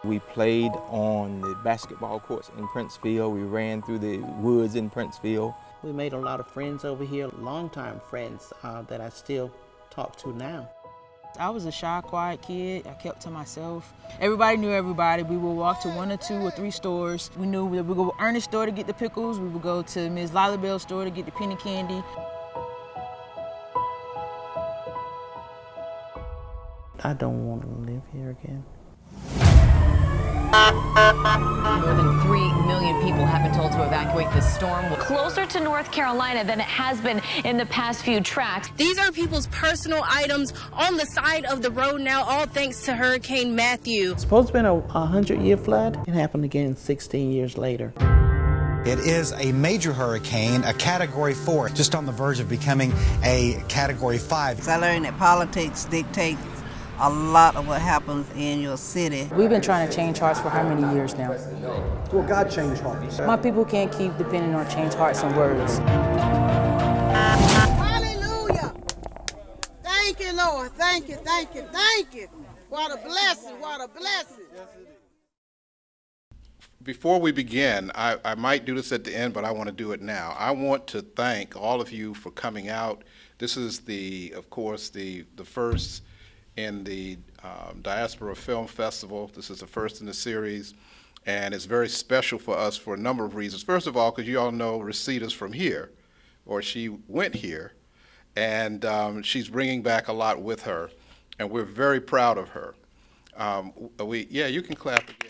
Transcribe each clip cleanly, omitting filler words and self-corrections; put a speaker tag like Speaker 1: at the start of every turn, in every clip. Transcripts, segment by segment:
Speaker 1: We played on the basketball courts in Princeville. We ran through the woods in Princeville.
Speaker 2: We made a lot of friends over here, longtime friends that I still talk to now.
Speaker 3: I was a shy, quiet kid. I kept to myself. Everybody knew everybody. We would walk to 1 or 2 or 3 stores. We knew that we would go to Ernest's store to get the pickles. We would go to Ms. Lilybell's store to get the penny candy.
Speaker 2: I don't want to live here again.
Speaker 4: More than 3 million people have been told to evacuate this storm.
Speaker 5: Closer to North Carolina than it has been in the past few tracks.
Speaker 6: These are people's personal items on the side of the road now, all thanks to Hurricane Matthew.
Speaker 2: It's supposed to have been a 100-year flood. It happened again 16 years later.
Speaker 7: It is a major hurricane, a Category 4, just on the verge of becoming a Category 5.
Speaker 8: I learned that politics dictates a lot of what happens in your city.
Speaker 3: We've been trying to change hearts for how many years now?
Speaker 9: Well, God changed hearts.
Speaker 3: My people can't keep depending on change hearts and words.
Speaker 10: Hallelujah! Thank you, Lord. Thank you, thank you, thank you. What a blessing, what a blessing.
Speaker 11: Before we begin, I might do this at the end, but I want to do it now. I want to thank all of you for coming out. This is of course, the first in the Diaspora Film Festival. This is the first in the series, and it's very special for us for a number of reasons. First of all, because you all know Resita's from here, or she went here, and she's bringing back a lot with her, and we're very proud of her. Yeah, you can clap again.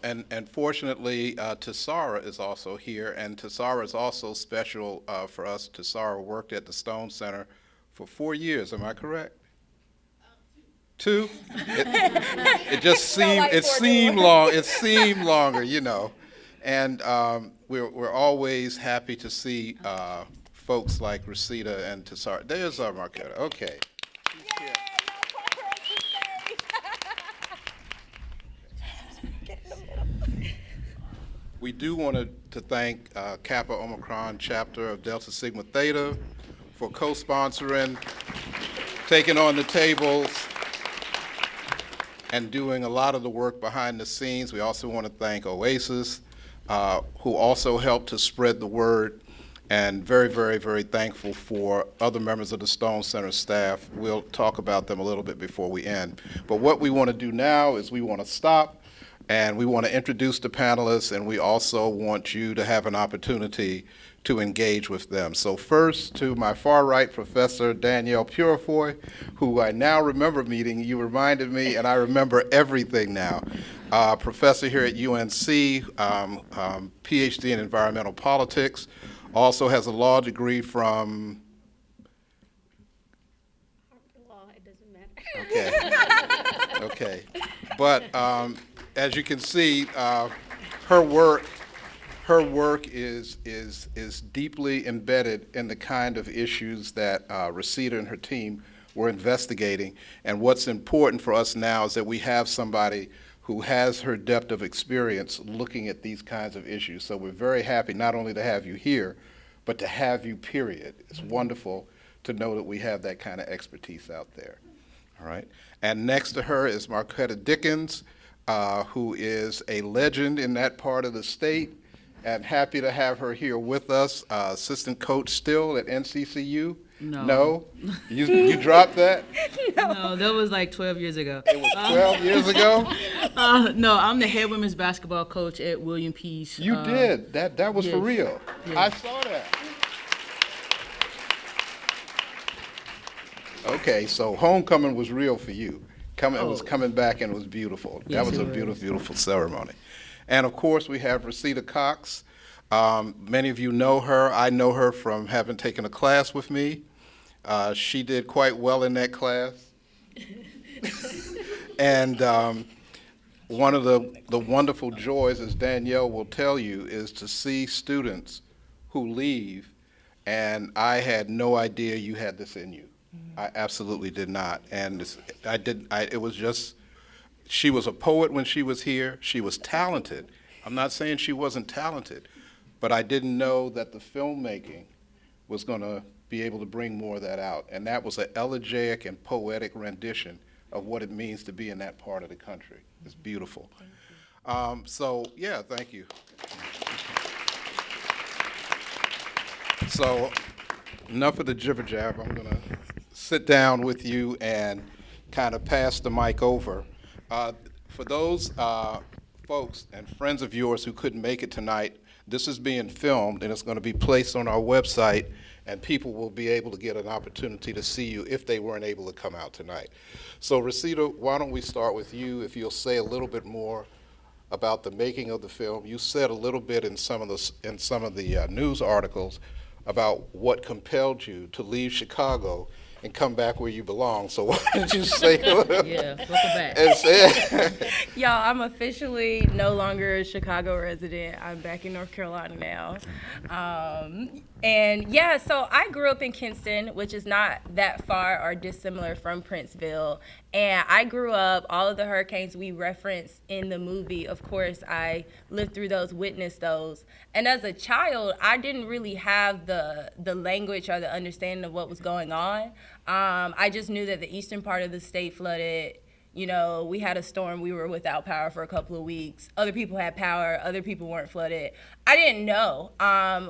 Speaker 11: And fortunately, Tassara is also here, and Tassara is also special for us. Tassara worked at the Stone Center for 4 years, am I correct? 2? It just seemed longer, you know. And we're always happy to see folks like Resita and Tassara. There's our Marquetta, okay. We do want to thank Kappa Omicron chapter of Delta Sigma Theta for co-sponsoring, taking on the tables, and doing a lot of the work behind the scenes. We also want to thank Oasis, who also helped to spread the word, and very, very, very thankful for other members of the Stone Center staff. We'll talk about them a little bit before we end. But what we want to do now is we want to stop, and we want to introduce the panelists, and we also want you to have an opportunity to engage with them. So first, to my far right, Professor Danielle Purifoy, who I now remember meeting. You reminded me, and I remember everything now. Professor here at UNC, PhD in environmental politics, also has a law degree from...
Speaker 5: Law, it doesn't matter.
Speaker 11: Okay, okay. But as you can see, her work is deeply embedded in the kind of issues that Resita and her team were investigating. And what's important for us now is that we have somebody who has her depth of experience looking at these kinds of issues. So we're very happy not only to have you here, but to have you, period. It's wonderful to know that we have that kind of expertise out there. All right. And next to her is Marquetta Dickens, who is a legend in that part of the state, and happy to have her here with us. Assistant coach still at NCCU? No? You dropped that?
Speaker 3: No, that was like 12 years ago.
Speaker 11: It was 12 years ago?
Speaker 3: No, I'm the head women's basketball coach at William Peace.
Speaker 11: You did? That was
Speaker 3: yes.
Speaker 11: for real?
Speaker 3: Yes.
Speaker 11: I saw that. Okay, so homecoming was real for you. It was coming back, and it was beautiful.
Speaker 3: Yes,
Speaker 11: that was a beautiful, beautiful ceremony. And of course, we have Resita Cox. Many of you know her. I know her from having taken a class with me. She did quite well in that class. And one of the wonderful joys, as Danielle will tell you, is to see students who leave, and I had no idea you had this in you. I absolutely did not. And it was just, she was a poet when she was here. She was talented. I'm not saying she wasn't talented, but I didn't know that the filmmaking was going to be able to bring more of that out. And that was an elegiac and poetic rendition of what it means to be in that part of the country. It's beautiful. So, yeah, thank you. So, enough of the jibber jab. I'm going to sit down with you and kind of pass the mic over. For those folks and friends of yours who couldn't make it tonight, this is being filmed and it's going to be placed on our website, and people will be able to get an opportunity to see you if they weren't able to come out tonight. So Resita, why don't we start with you, if you'll say a little bit more about the making of the film. You said a little bit in some of the news articles about what compelled you to leave Chicago and come back where you belong. So why don't you say
Speaker 3: yeah, welcome back.
Speaker 6: Y'all, I'm officially no longer a Chicago resident. I'm back in North Carolina now. And yeah, so I grew up in Kinston, which is not that far or dissimilar from Princeville. And I grew up, all of the hurricanes we referenced in the movie, of course, I lived through those, witnessed those. And as a child, I didn't really have the language or the understanding of what was going on. I just knew that the eastern part of the state flooded. You know, we had a storm, we were without power for a couple of weeks. Other people had power, other people weren't flooded. I didn't know.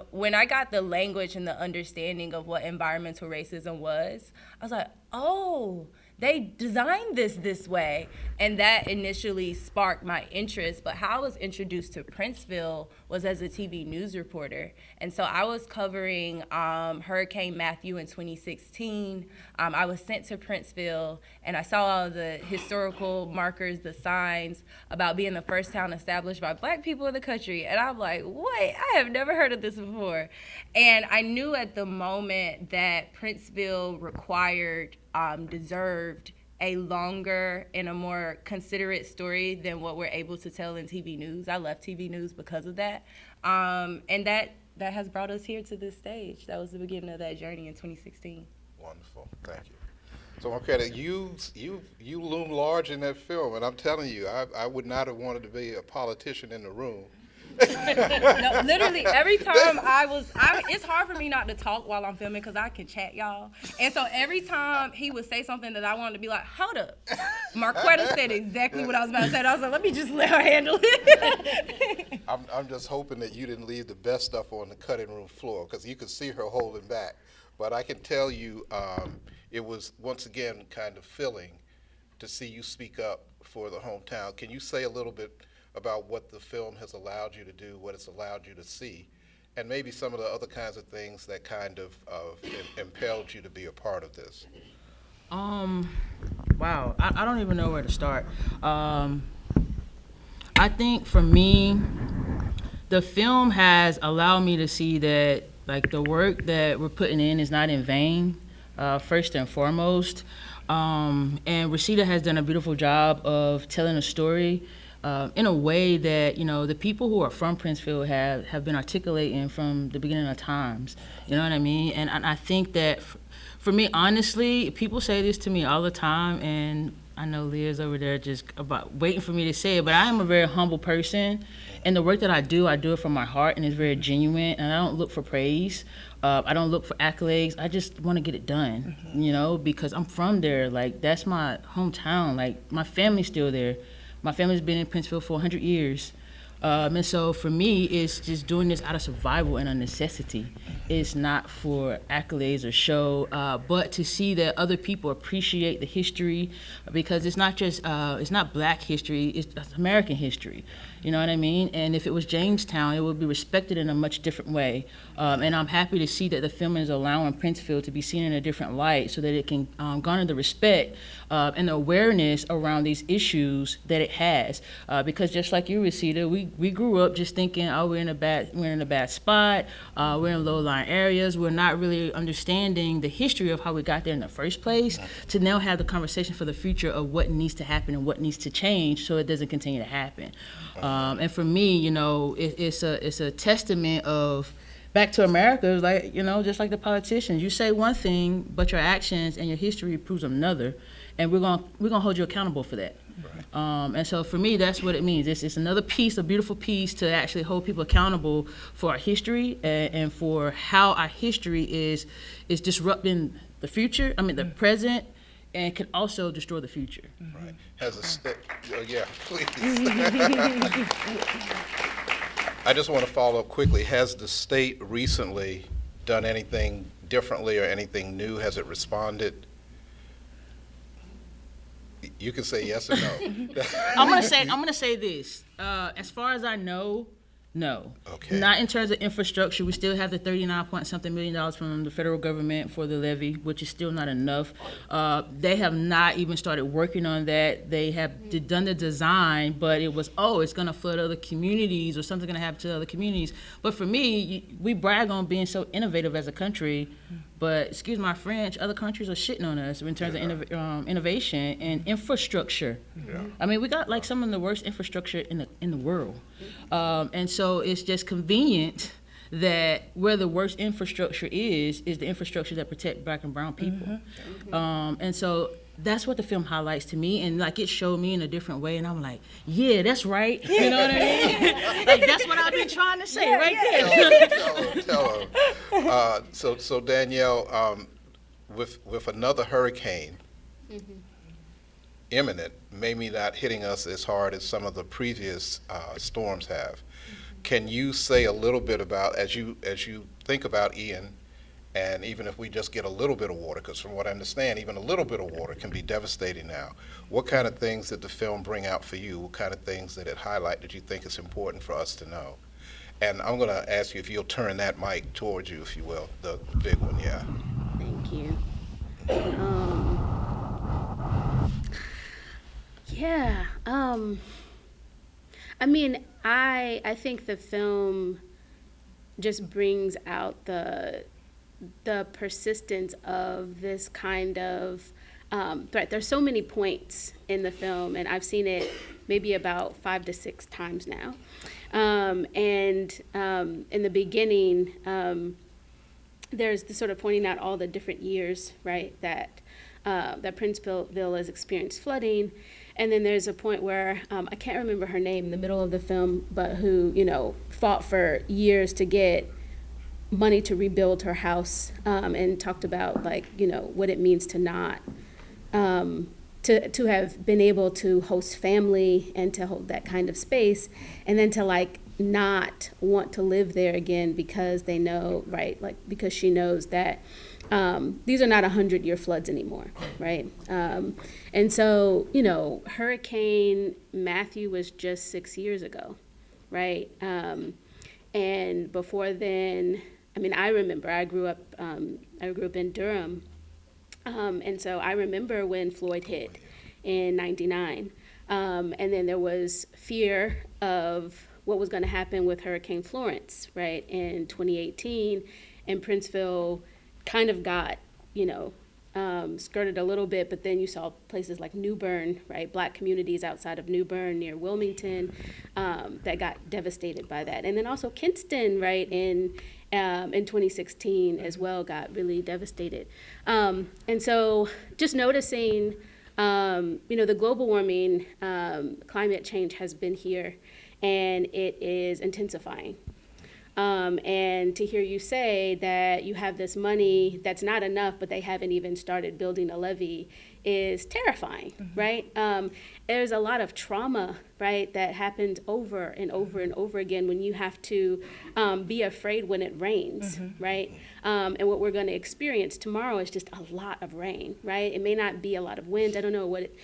Speaker 6: When I got the language and the understanding of what environmental racism was, I was like, oh, they designed this way. And that initially sparked my interest. But how I was introduced to Princeville was as a TV news reporter. And so I was covering Hurricane Matthew in 2016. I was sent to Princeville, and I saw all the historical markers, the signs about being the first town established by Black people in the country. And I'm like, wait, I have never heard of this before. And I knew at the moment that Princeville required, deserved a longer and a more considerate story than what we're able to tell in TV news. I left TV news because of that. And that has brought us here to this stage. That was the beginning of that journey in 2016.
Speaker 11: Wonderful, thank you. So Marquetta, you loom large in that film, and I'm telling you, I would not have wanted to be a politician in the room.
Speaker 6: No, literally every time it's hard for me not to talk while I'm filming because I can chat, y'all. And so every time he would say something that I wanted to be like, hold up. Marquetta said exactly what I was about to say. And I was like, let me just let her handle it.
Speaker 11: I'm just hoping that you didn't leave the best stuff on the cutting room floor, because you could see her holding back. But I can tell you, it was once again kind of filling to see you speak up for the hometown. Can you say a little bit about what the film has allowed you to do, what it's allowed you to see, and maybe some of the other kinds of things that kind of impelled you to be a part of this?
Speaker 3: Wow, I don't even know where to start. I think for me, the film has allowed me to see that like the work that we're putting in is not in vain, first and foremost. And Resita has done a beautiful job of telling a story in a way that, you know, the people who are from Princeville have been articulating from the beginning of times. You know what I mean? And I think that for me, honestly, people say this to me all the time, and I know Leah's over there just about waiting for me to say it, but I am a very humble person, and the work that I do it from my heart, and it's very genuine, and I don't look for praise. I don't look for accolades. I just want to get it done, you know, because I'm from there. Like, that's my hometown. Like, my family's still there. My family's been in Princeville for 100 years. And so for me, it's just doing this out of survival and a necessity. It's not for accolades or show, but to see that other people appreciate the history, because it's not just, it's not Black history, it's American history. You know what I mean? And if it was Jamestown, it would be respected in a much different way. And I'm happy to see that the film is allowing Princeville to be seen in a different light so that it can garner the respect and the awareness around these issues that it has. Because just like you, Resita, we grew up just thinking, oh, we're in a bad spot, we're in low-lying areas, we're not really understanding the history of how we got there in the first place, to now have the conversation for the future of what needs to happen and what needs to change so it doesn't continue to happen. And for me, you know, it's a testament of back to America, like, you know, just like the politicians. You say one thing, but your actions and your history proves another. and we're gonna hold you accountable for that. And so for me, that's what it means. It's another piece, a beautiful piece to actually hold people accountable for our history and for how our history is disrupting the future. I mean, the present, and can also destroy the future.
Speaker 11: Right. Has a state, yeah, please. I just want to follow up quickly. Has the state recently done anything differently or anything new? Has it responded? You can say yes or no.
Speaker 3: I'm gonna say this. As far as I know, no.
Speaker 11: Okay.
Speaker 3: Not in terms of infrastructure. We still have the 39-point-something million from the federal government for the levy, which is still not enough. They have not even started working on that. They have done the design, but it was, it's gonna flood other communities or something's gonna happen to other communities. But for me, we brag on being so innovative as a country, but excuse my French, other countries are shitting on us in terms of innovation and infrastructure.
Speaker 11: Yeah.
Speaker 3: I mean, we got like some of the worst infrastructure in the world. And so it's just convenient that where the worst infrastructure is the infrastructure that protect Black and brown people. And so that's what the film highlights to me, and like it showed me in a different way, and I'm like, yeah, that's right. You know what I mean? Like that's what I've been trying to say there.
Speaker 11: Tell her. So Danielle, with another hurricane imminent, maybe not hitting us as hard as some of the previous storms have, can you say a little bit about, as you think about Ian, and even if we just get a little bit of water, because from what I understand, even a little bit of water can be devastating now. What kind of things did the film bring out for you? What kind of things did it highlight that you think is important for us to know? And I'm going to ask you if you'll turn that mic towards you, if you will, the big one, yeah.
Speaker 12: Thank you. Yeah. I mean, I think the film just brings out the persistence of this kind of threat. There's so many points in the film, and I've seen it maybe about 5 to 6 times now. And in the beginning, there's the sort of pointing out all the different years, right, that Princeville has experienced flooding. And then there's a point where, I can't remember her name in the middle of the film, but who, fought for years to get money to rebuild her house, and talked about what it means to not, to have been able to host family and to hold that kind of space, and then to not want to live there again because they know, right, because she knows that these are not 100-year floods anymore, right? And so, Hurricane Matthew was just 6 years ago, right? And before then, I mean, I remember I grew up in Durham, and so I remember when Floyd hit in '99, and then there was fear of what was going to happen with Hurricane Florence, right, in 2018, and Princeville kind of got, skirted a little bit, but then you saw places like New Bern, right, Black communities outside of New Bern near Wilmington, that got devastated by that. And then also Kinston, right, in 2016 as well got really devastated. And so just noticing, the global warming, climate change has been here, and it is intensifying. And to hear you say that you have this money that's not enough, but they haven't even started building a levee is terrifying, right? There's a lot of trauma, right, that happens over and over and over again when you have to be afraid when it rains, right? And what we're going to experience tomorrow is just a lot of rain, right? It may not be a lot of wind. I don't know what it,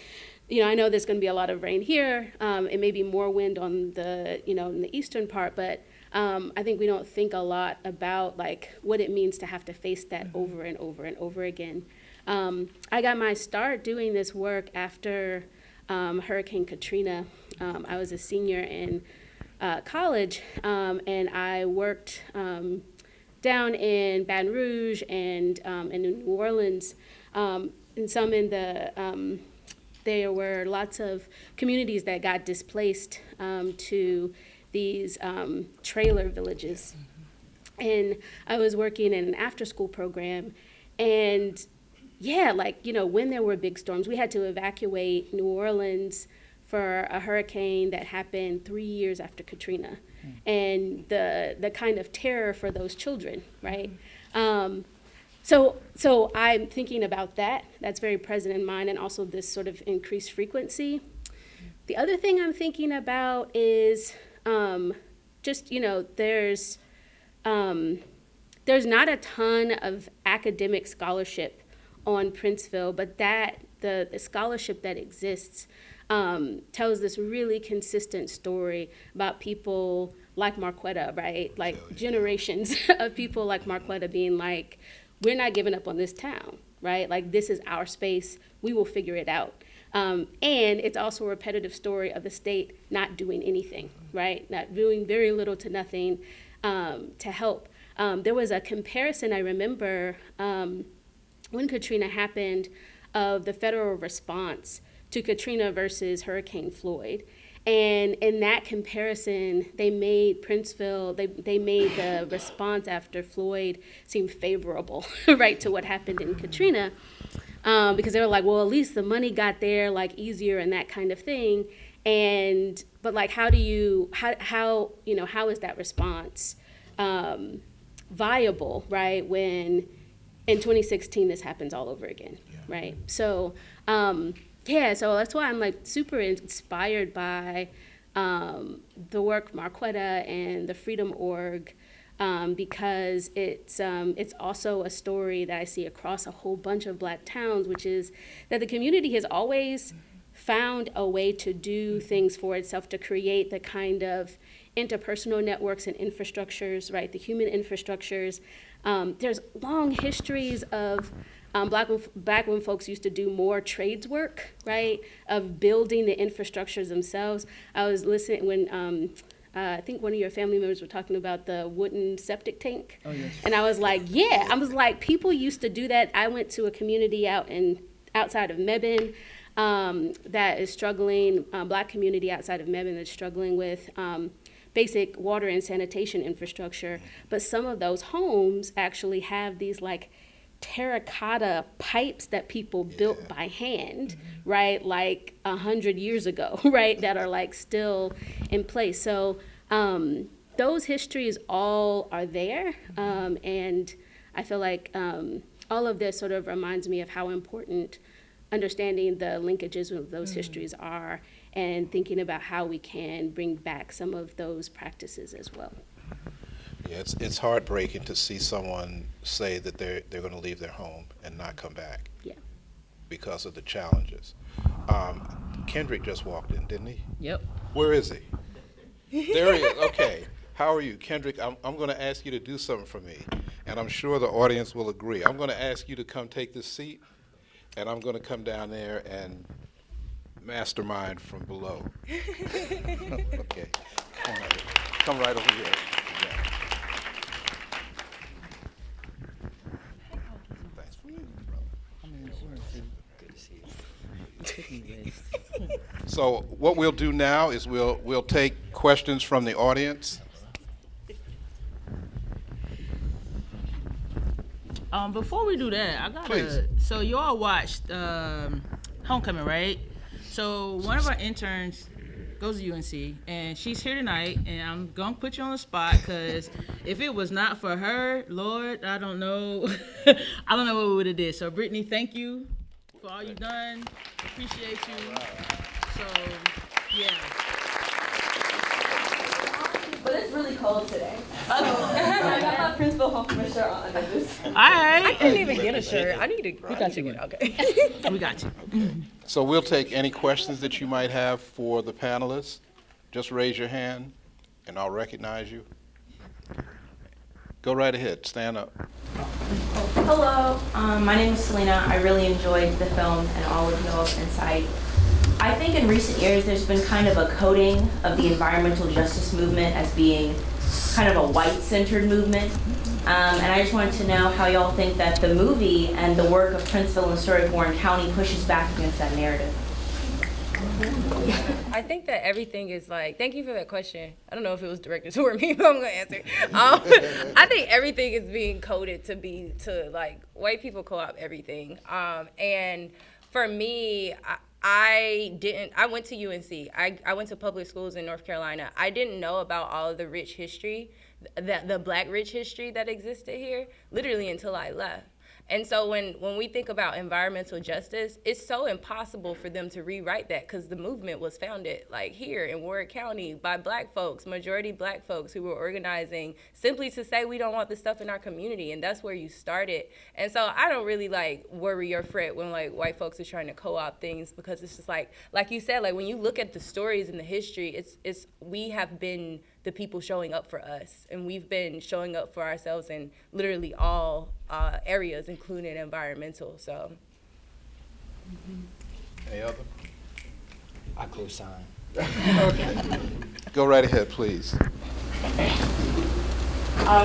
Speaker 12: I know there's going to be a lot of rain here. It may be more wind on the, in the eastern part, but I think we don't think a lot about what it means to have to face that over and over and over again. I got my start doing this work after Hurricane Katrina. I was a senior in college, and I worked down in Baton Rouge and in New Orleans, and some in the, there were lots of communities that got displaced to these trailer villages. And I was working in an after-school program, and yeah, like, you know, when there were big storms, we had to evacuate New Orleans for a hurricane that happened 3 years after Katrina, and the kind of terror for those children, right? So I'm thinking about that. That's very present in mind, and also this sort of increased frequency. The other thing I'm thinking about is just, you know, there's not a ton of academic scholarship on Princeville, but that the scholarship that exists tells this really consistent story about people like Marquetta, right? Like generations of people like Marquetta being like, we're not giving up on this town, right? Like, this is our space. We will figure it out. And it's also a repetitive story of the state not doing anything, right? Not doing very little to nothing to help. There was a comparison, I remember, when Katrina happened, of the federal response to Katrina versus Hurricane Floyd. And in that comparison, they made Princeville, they made the response after Floyd seem favorable, right, to what happened in Katrina. Because they were like, well, at least the money got there, like, easier and that kind of thing. But like, how is that response viable, right, when in 2016 this happens all over again, right? So, so that's why I'm like super inspired by the work Marquetta and the Freedom Org, because it's also a story that I see across a whole bunch of Black towns, which is that the community has always found a way to do things for itself, to create the kind of interpersonal networks and infrastructures, right, the human infrastructures. There's long histories of back when folks used to do more trades work, right, of building the infrastructures themselves. I was listening when I think one of your family members were talking about the wooden septic tank. Oh, yes. And I was like, people used to do that. I went to a community outside of Mebane that is struggling, Black community outside of Mebane that's struggling with basic water and sanitation infrastructure. But some of those homes actually have these like terracotta pipes that people built by hand, right, like 100 years ago, right, that are like still in place. So those histories all are there, and I feel like all of this sort of reminds me of how important understanding the linkages of those histories are, and thinking about how we can bring back some of those practices as well.
Speaker 11: Yeah, it's heartbreaking to see someone say that they're going to leave their home and not come back.
Speaker 12: Yeah.
Speaker 11: Because of the challenges. Kendrick just walked in, didn't he?
Speaker 3: Yep.
Speaker 11: Where is he? There he is. Okay. How are you, Kendrick? I'm going to ask you to do something for me, and I'm sure the audience will agree. I'm going to ask you to come take this seat, and I'm going to come down there and mastermind from below. Okay. Come right over here. Yeah. So what we'll do now is we'll take questions from the audience.
Speaker 3: Before we do that, I gotta.
Speaker 11: Please.
Speaker 3: So you all watched Homecoming, right? So one of our interns goes to UNC, and she's here tonight, and I'm gonna put you on the spot, because if it was not for her, Lord, I don't know, I don't know what we would have did. So Brittany, thank you for all you've done. Appreciate you. So yeah.
Speaker 13: But it's really cold today. I got my Princeville Homecoming shirt on under this.
Speaker 3: All right.
Speaker 13: I couldn't even get a shirt. I need to.
Speaker 3: We got you.
Speaker 13: Okay.
Speaker 3: We got you.
Speaker 11: So we'll take any questions that you might have for the panelists. Just raise your hand, and I'll recognize you. Go right ahead. Stand up.
Speaker 14: Hello. My name is Selena. I really enjoyed the film and all of y'all's insight. I think in recent years there's been kind of a coding of the environmental justice movement as being kind of a white-centered movement. And I just wanted to know how y'all think that the movie and the work of Princeville and Surrey Warren County pushes back against that narrative.
Speaker 6: I think that everything is like, thank you for that question. I don't know if it was directed toward me, but I'm gonna answer. I think everything is being coded to like, white people co-op everything. And for me, I went to UNC. I went to public schools in North Carolina. I didn't know about all of the rich history, the black rich history that existed here, literally until I left. And so when we think about environmental justice, it's so impossible for them to rewrite that because the movement was founded like here in Warwick County by black folks, majority black folks who were organizing simply to say we don't want this stuff in our community, and that's where you started. And so I don't really like worry or fret when like white folks are trying to co-opt things because it's just like you said, like when you look at the stories and the history, it's we have been the people showing up for us, and we've been showing up for ourselves in literally all areas, including environmental. So.
Speaker 11: Any other?
Speaker 15: I co-sign.
Speaker 11: Okay. Go right ahead, please.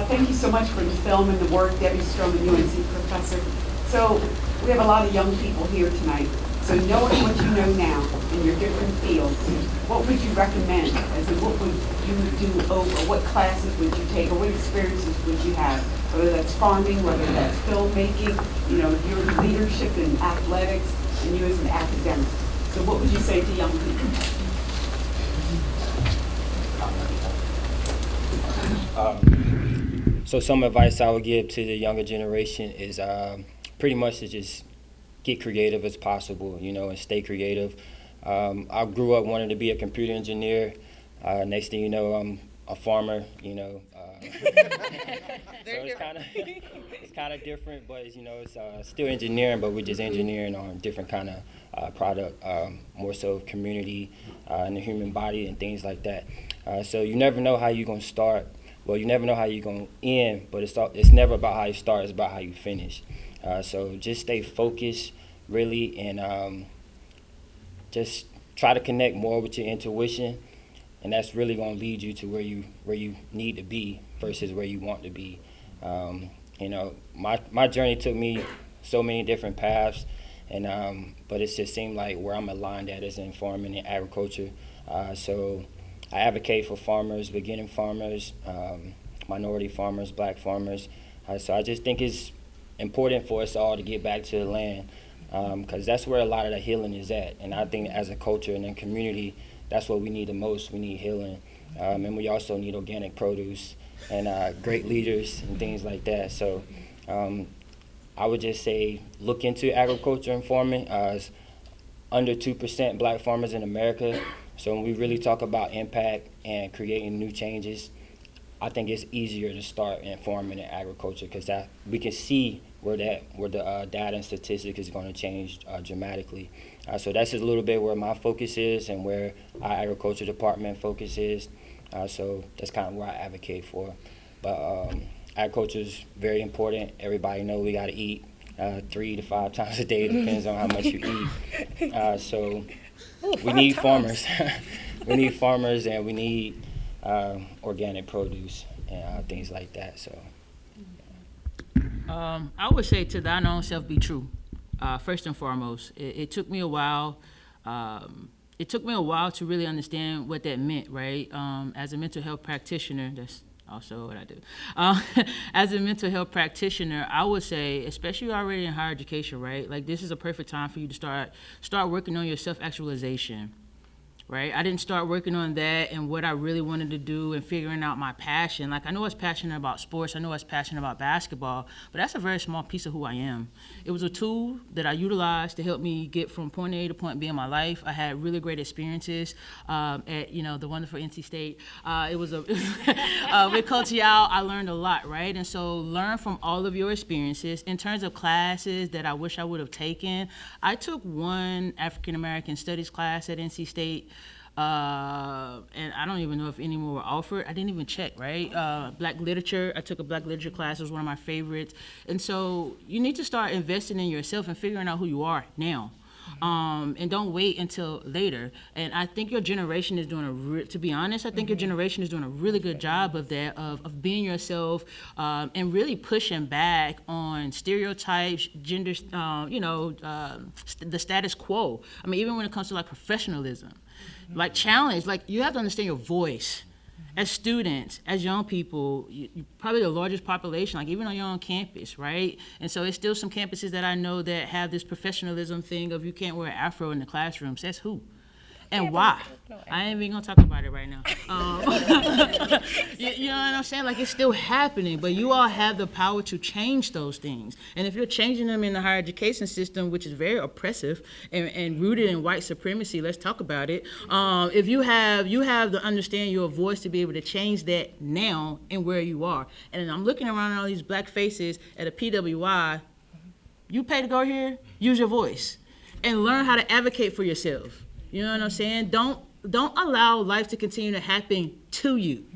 Speaker 16: Thank you so much for the film and the work, Debbie Stroman, UNC professor. So we have a lot of young people here tonight. So knowing what you know now in your different fields, what would you recommend? As in, what would you do over? What classes would you take, or what experiences would you have? Whether that's farming, whether that's filmmaking, your leadership in athletics, and you as an academic. So what would you say to young people?
Speaker 15: So some advice I would give to the younger generation is pretty much to just get creative as possible, and stay creative. I grew up wanting to be a computer engineer. Next thing you know, I'm a farmer, So it's kind of different, but it's still engineering, but we're just engineering on different kind of product, more so community and the human body and things like that. So you never know how you're gonna start. Well, you never know how you're gonna end, but it's never about how you start. It's about how you finish. So just stay focused, really, and just try to connect more with your intuition, and that's really going to lead you to where you need to be versus where you want to be. My journey took me so many different paths, and but it just seemed like where I'm aligned at is in farming and agriculture. So I advocate for farmers, beginning farmers, minority farmers, black farmers. So I just think it's important for us all to get back to the land, because that's where a lot of the healing is at. And I think as a culture and a community, that's what we need the most. We need healing, and we also need organic produce and great leaders and things like that. So I would just say look into agriculture and farming. It's under 2% black farmers in America. So when we really talk about impact and creating new changes, I think it's easier to start in farming and agriculture because that we can see where the data and statistics is going to change dramatically. So that's just a little bit where my focus is and where our agriculture department focus is. So that's kind of where I advocate for. But agriculture is very important. Everybody knows we got to eat 3 to 5 times a day. Depends on how much you eat. So we need farmers. We need farmers, and we need organic produce and things like that. So
Speaker 3: I would say to thine own self be true. First and foremost, it took me a while. It took me a while to really understand what that meant, right? As a mental health practitioner, that's also what I do. As a mental health practitioner, I would say, especially already in higher education, right? Like this is a perfect time for you to start working on your self-actualization. Right? I didn't start working on that and what I really wanted to do and figuring out my passion. Like I know I was passionate about sports, I know I was passionate about basketball, but that's a very small piece of who I am. It was a tool that I utilized to help me get from point A to point B in my life. I had really great experiences at the wonderful NC State. It was with Coach Yao, I learned a lot, right? And so learn from all of your experiences. In terms of classes that I wish I would have taken, I took one African American studies class at NC State. And I don't even know if any more were offered. I didn't even check, right? Black literature, I took a black literature class. It was one of my favorites. And so you need to start investing in yourself and figuring out who you are now. and don't wait until later. And I think your generation is doing to be honest, I think your generation is doing a really good job of that, of being yourself, and really pushing back on stereotypes, gender, the status quo. I mean, even when it comes to like professionalism, like challenge, like you have to understand your voice. As students, as young people, you're probably the largest population, like even on your own campus, right? And so it's still some campuses that I know that have this professionalism thing of you can't wear an afro in the classroom. Says who? And why? I ain't even gonna talk about it right now. You know what I'm saying? Like, it's still happening, but you all have the power to change those things. And if you're changing them in the higher education system, which is very oppressive and rooted in white supremacy, let's talk about it. If you have to understand your voice to be able to change that now and where you are. And I'm looking around at all these black faces at a PWI. You pay to go here, use your voice and learn how to advocate for yourself. You know what I'm saying? Don't allow life to continue to happen to you,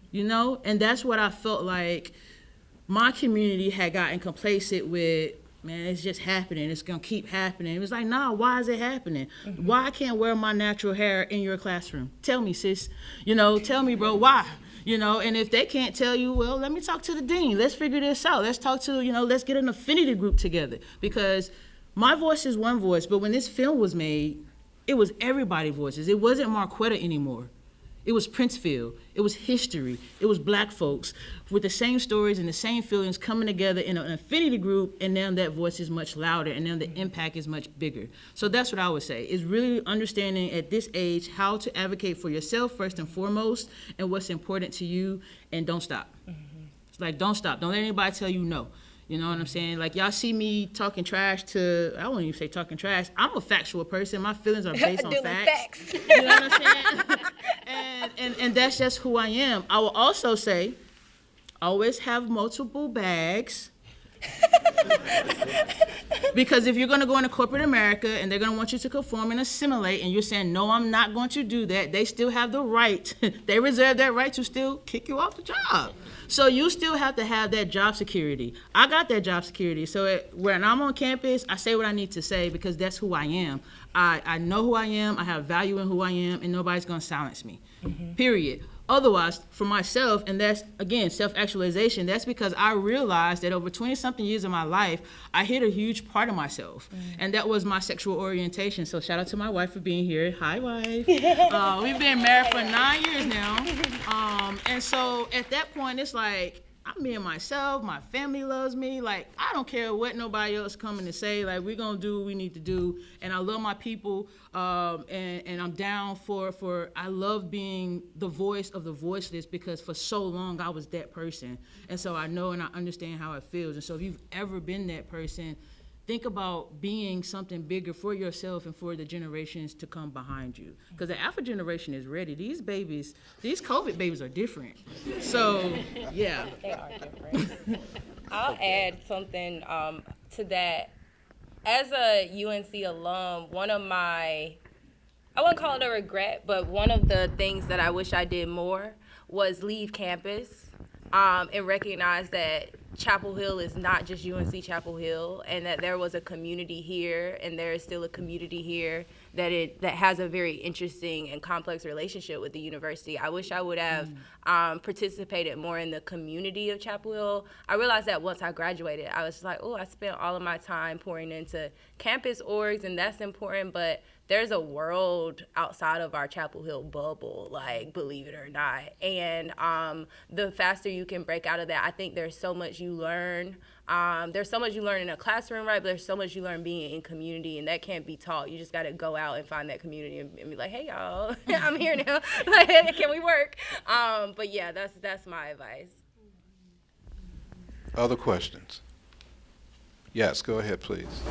Speaker 3: you know? And that's what I felt like my community had gotten complacent with. Man, it's just happening. It's gonna keep happening. It was like, nah, why is it happening? Why I can't wear my natural hair in your classroom? Tell me, sis. You know, tell me, bro, why? You know, and if they can't tell you, well, let me talk to the dean. Let's figure this out. Let's talk to, let's get an affinity group together. Because my voice is one voice, but when this film was made, it was everybody's voices. It wasn't Marquetta anymore. It was Princeville. It was history. It was black folks with the same stories and the same feelings coming together in an affinity group, and now that voice is much louder, and now the impact is much bigger. So that's what I would say, is really understanding at this age how to advocate for yourself first and foremost, and what's important to you, and don't stop. It's like, don't stop. Don't let anybody tell you no. You know what I'm saying? Like, y'all see me talking trash to, I won't even say talking trash. I'm a factual person. My feelings are based on facts. You know what I'm saying? and that's just who I am. I will also say, always have multiple bags. Because if you're going to go into corporate America and they're going to want you to conform and assimilate, and you're saying, no, I'm not going to do that, they still have the right. They reserve that right to still kick you off the job. So you still have to have that job security. I got that job security. So when I'm on campus, I say what I need to say because that's who I am. I know who I am. I have value in who I am, and nobody's going to silence me, period. Otherwise, for myself, and that's, again, self-actualization, that's because I realized that over 20-something years of my life, I hid a huge part of myself, and that was my sexual orientation. So shout out to my wife for being here. Hi, wife. We've been married for 9 years now, and so at that point, it's like, I'm being myself, my family loves me, like, I don't care what nobody else coming to say, like, we're gonna do what we need to do, and I love my people, and I'm down for, I love being the voice of the voiceless, because for so long I was that person, and so I know and I understand how it feels, and so if you've ever been that person, think about being something bigger for yourself and for the generations to come behind you. Because the Alpha generation is ready. These babies, these COVID babies are different. So, yeah.
Speaker 6: They are different. I'll add something to that. As a UNC alum, one of my, I wouldn't call it a regret, but one of the things that I wish I did more was leave campus and recognize that Chapel Hill is not just UNC-Chapel Hill, and that there was a community here, and there is still a community here that has a very interesting and complex relationship with the university. I wish I would have participated more in the community of Chapel Hill. I realized that once I graduated, I was just like, oh, I spent all of my time pouring into campus orgs, and that's important, but there's a world outside of our Chapel Hill bubble, like, believe it or not. And the faster you can break out of that, I think there's so much you learn. There's so much you learn in a classroom, right? But there's so much you learn being in community, and that can't be taught. You just got to go out and find that community and be like, hey, y'all, I'm here now. Like, can we work? But yeah, that's my advice.
Speaker 11: Other questions? Yes, go ahead, please.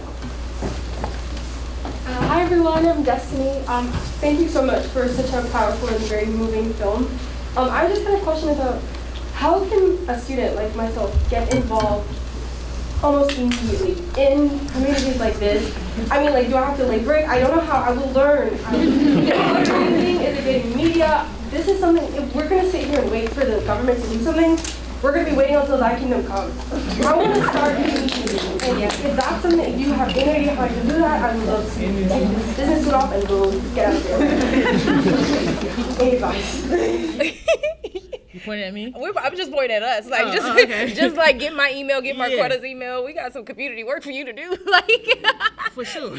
Speaker 13: Hi everyone, I'm Destiny. Thank you so much for such a powerful and very moving film. I just had a question about how can a student like myself get involved almost immediately in communities like this? I mean, like, do I have to labor it? I don't know how I will learn. Is it fundraising? Is it getting media? This is something, if we're going to sit here and wait for the government to do something, we're going to be waiting until that kingdom comes. I want to start immediately. And if that's something that you have any idea how you can do that, I would love to take this business suit off and go get out there. Any advice?
Speaker 3: You pointing at me?
Speaker 6: I'm just pointing at us. Like,
Speaker 3: okay.
Speaker 6: just like get my email, get Marquetta's email. We got some community work for you to do. Like,
Speaker 3: for sure.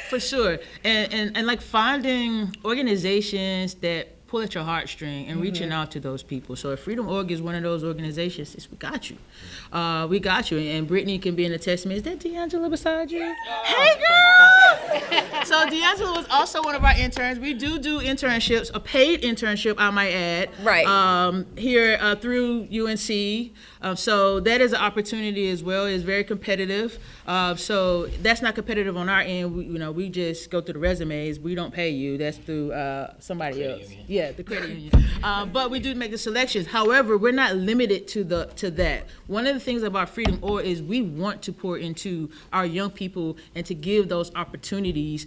Speaker 3: For sure. And like finding organizations that pull at your heartstring and reaching out to those people. So if Freedom Org is one of those organizations, we got you. We got you. And Brittany can be in a testament. Is that D'Angela beside you? Hey, girl! So D'Angela was also one of our interns. We do internships, a paid internship, I might add.
Speaker 6: Right.
Speaker 3: Here through UNC. So that is an opportunity as well. It's very competitive. So that's not competitive on our end. We just go through the resumes. We don't pay you. That's through somebody else. Yeah, the credit union. But we do make the selections. However, we're not limited to that. One of the things about Freedom Org is we want to pour into our young people and to give those opportunities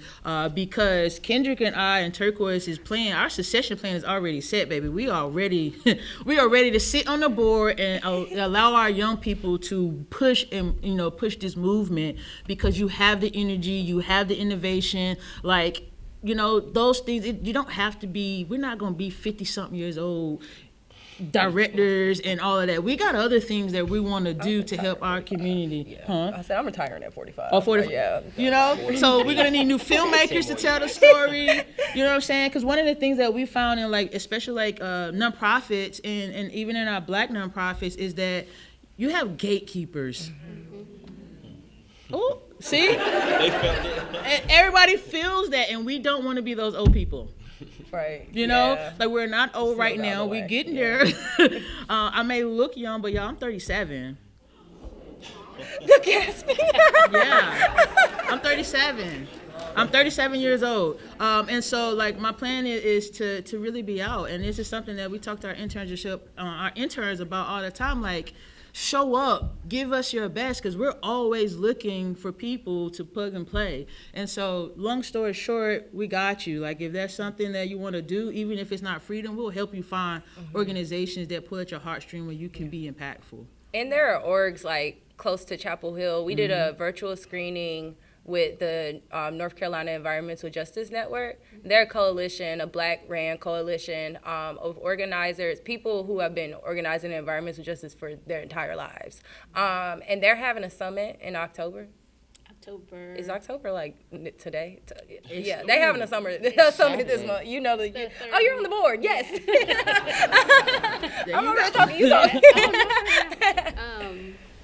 Speaker 3: because Kendrick and I and Turquoise is playing. Our succession plan is already set, baby. We are ready to sit on the board and allow our young people to push this movement because you have the energy, you have the innovation, like. Those things, you don't have to be, we're not going to be 50-something years old directors and all of that. We got other things that we want to do to help our community. Huh?
Speaker 6: I said I'm retiring at 45.
Speaker 3: Oh, 45.
Speaker 6: Yeah.
Speaker 3: So we're going to need new filmmakers to tell the story. You know what I'm saying? Because one of the things that we found in especially nonprofits and even in our Black nonprofits is that you have gatekeepers. Oh, see?
Speaker 15: They felt it.
Speaker 3: And everybody feels that, and we don't want to be those old people.
Speaker 6: Right.
Speaker 3: Like we're not old right now. We're getting there. I may look young, but y'all, I'm 37.
Speaker 6: The gasping.
Speaker 3: Yeah, I'm 37. I'm 37 years old. And so my plan is to really be out. And this is something that we talk to our interns about all the time. Show up, give us your best, because we're always looking for people to plug and play. And so, long story short, we got you. If that's something that you want to do, even if it's not Freedom, we'll help you find organizations that pull at your heartstring where you can be impactful.
Speaker 6: And there are orgs close to Chapel Hill. We did a virtual screening with the North Carolina Environmental Justice Network. They're a coalition, a Black-ran coalition of organizers, people who have been organizing environmental justice for their entire lives. And they're having a summit in October. Is October today? Yeah, they having a summit this month. You're on the board. Yes. I'm over there talking. You talking.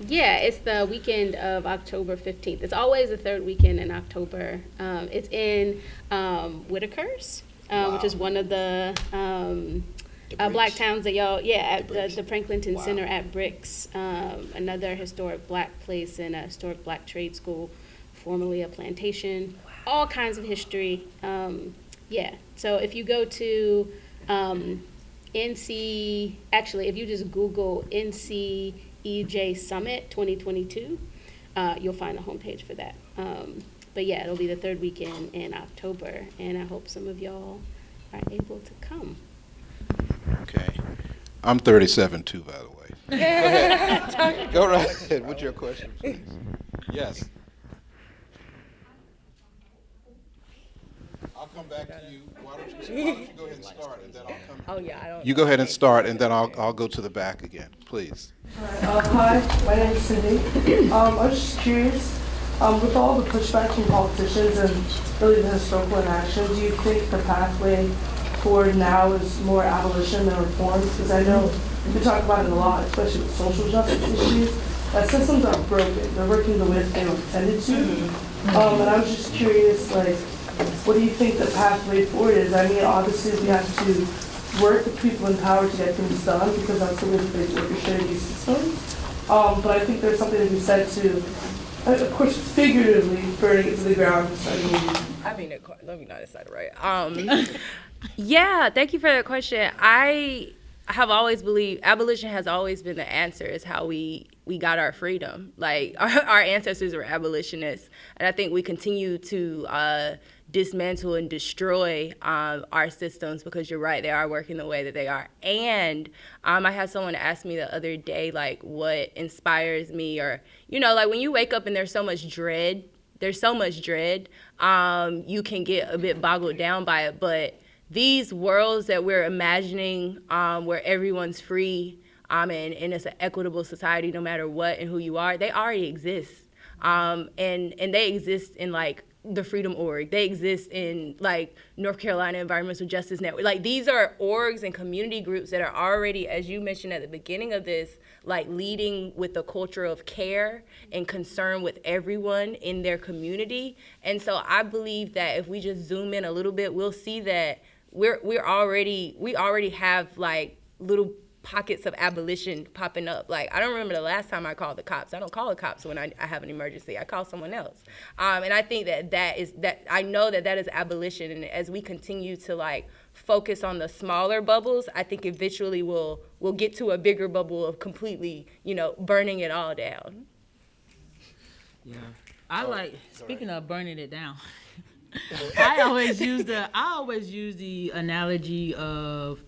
Speaker 12: Yeah, it's the weekend of October 15th. It's always the third weekend in October. It's in Whitakers, which is one of the Black towns that y'all, at the Franklinton Center at Bricks, another historic Black place and a historic Black trade school, formerly a plantation, all kinds of history. So if you go to if you just Google NC-EJ Summit 2022, you'll find the homepage for that. But it'll be the third weekend in October, and I hope some of y'all are able to come.
Speaker 11: Okay. I'm 37 too, by the way. Go ahead. Go right ahead. What's your question, please? Yes. I'll come back to you. Why don't you go ahead and start, and then I'll come.
Speaker 6: Oh yeah, I don't.
Speaker 11: You go ahead and start, and then I'll go to the back again, please.
Speaker 13: Hi, my name is Cindy. I was just curious, with all the pushback from politicians and really the historical inaction, do you think the pathway forward now is more abolition than reform? Because I know we talk about it a lot, especially with social justice issues, that systems are broken. They're working the way that they were intended to. And I was just curious, what do you think the pathway forward is? I mean, obviously we have to work with people in power to get things done because that's the way that they orchestrate these systems. But I think there's something to be said to, of course, figuratively burning it to the ground.
Speaker 6: Let me not decide it right. Yeah, thank you for that question. I have always believed abolition has always been the answer. It's how we got our freedom. Our ancestors were abolitionists, and I think we continue to dismantle and destroy our systems, because you're right, they are working the way that they are. And I had someone ask me the other day, like, what inspires me, or, you know, like when you wake up and there's so much dread, you can get a bit boggled down by it. But these worlds that we're imagining, where everyone's free, and it's an equitable society no matter what and who you are, they already exist. And they exist in, like, the Freedom Org. They exist in, like, North Carolina Environmental Justice Network. Like, these are orgs and community groups that are already, as you mentioned at the beginning of this, like, leading with the culture of care and concern with everyone in their community. And so I believe that if we just zoom in a little bit, we'll see that we already have, like, little pockets of abolition popping up. Like, I don't remember the last time I called the cops. I don't call the cops when I have an emergency. I call someone else. And I think that I know that is abolition. And as we continue to, like, focus on the smaller bubbles, I think eventually we'll get to a bigger bubble of completely, you know, burning it all down.
Speaker 3: Yeah. Speaking of burning it down, I always use the analogy of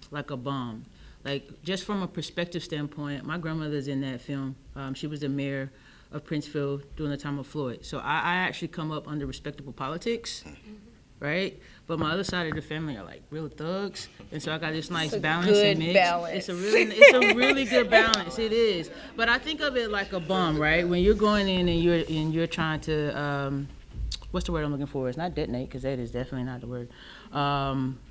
Speaker 3: like a bomb. Like, just from a perspective standpoint, my grandmother's in that film. She was the mayor of Princeville during the time of Floyd. So I actually come up under respectable politics, right? But my other side of the family are, like, real thugs. And so I got this nice balance and mix. It's a really good balance. It is. But I think of it like a bomb, right? When you're going in and you're trying to, what's the word I'm looking for? It's not detonate, because that is definitely not the word.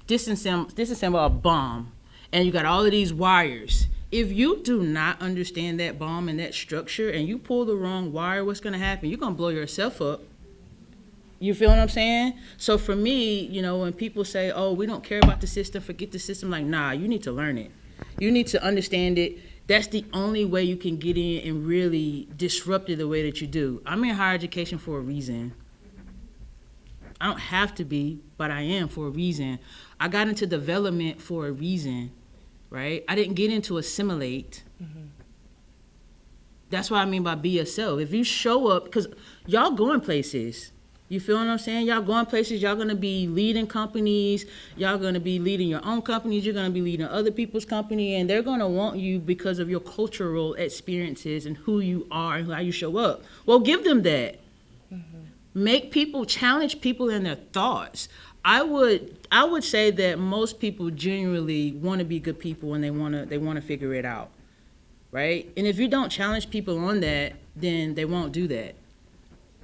Speaker 3: Disassemble a bomb. And you got all of these wires. If you do not understand that bomb and that structure, and you pull the wrong wire, what's gonna happen? You're gonna blow yourself up. You feel what I'm saying? So for me, you know, when people say, oh, we don't care about the system, forget the system, like, nah, you need to learn it. You need to understand it. That's the only way you can get in and really disrupt it the way that you do. I'm in higher education for a reason. I don't have to be, but I am for a reason. I got into development for a reason. Right? I didn't get into assimilate. Mm-hmm. That's what I mean by be yourself. If you show up, because y'all going places. You feel what I'm saying? Y'all going places, y'all gonna be leading companies, y'all gonna be leading your own companies, you're gonna be leading other people's company, and they're gonna want you because of your cultural experiences and who you are and how you show up. Well, give them that. Mm-hmm. Make people, challenge people in their thoughts. I would say that most people genuinely want to be good people and they want to figure it out, right? And if you don't challenge people on that, then they won't do that.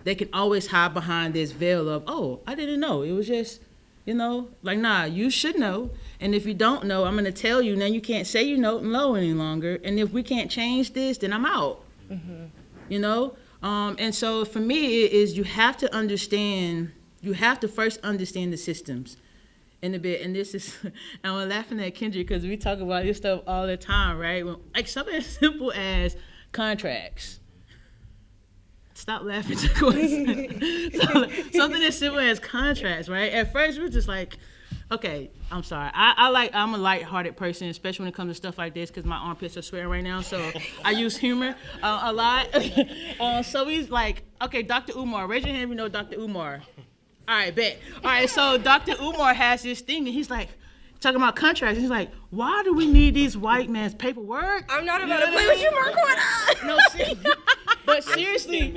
Speaker 3: They can always hide behind this veil of, oh, I didn't know. It was just, you know, like, nah, you should know. And if you don't know, I'm going to tell you. Now you can't say you know any longer. And if we can't change this, then I'm out. Mm-hmm. You know? And so for me, it is you have to first understand the systems in a bit. And this is, and I'm laughing at Kendrick because we talk about this stuff all the time, right? Like something as simple as contracts. Stop laughing. Something as simple as contracts, right? At first, we're just like, okay, I'm sorry. I'm a lighthearted person, especially when it comes to stuff like this, because my armpits are sweating right now, so I use humor a lot. So he's like, okay, Dr. Umar, raise your hand if you know Dr. Umar. All right, bet. All right, so Dr. Umar has this thing, and he's like, talking about contracts. He's like, why do we need these white man's paperwork?
Speaker 6: I'm not about to play with you, Marquetta.
Speaker 3: No, but seriously.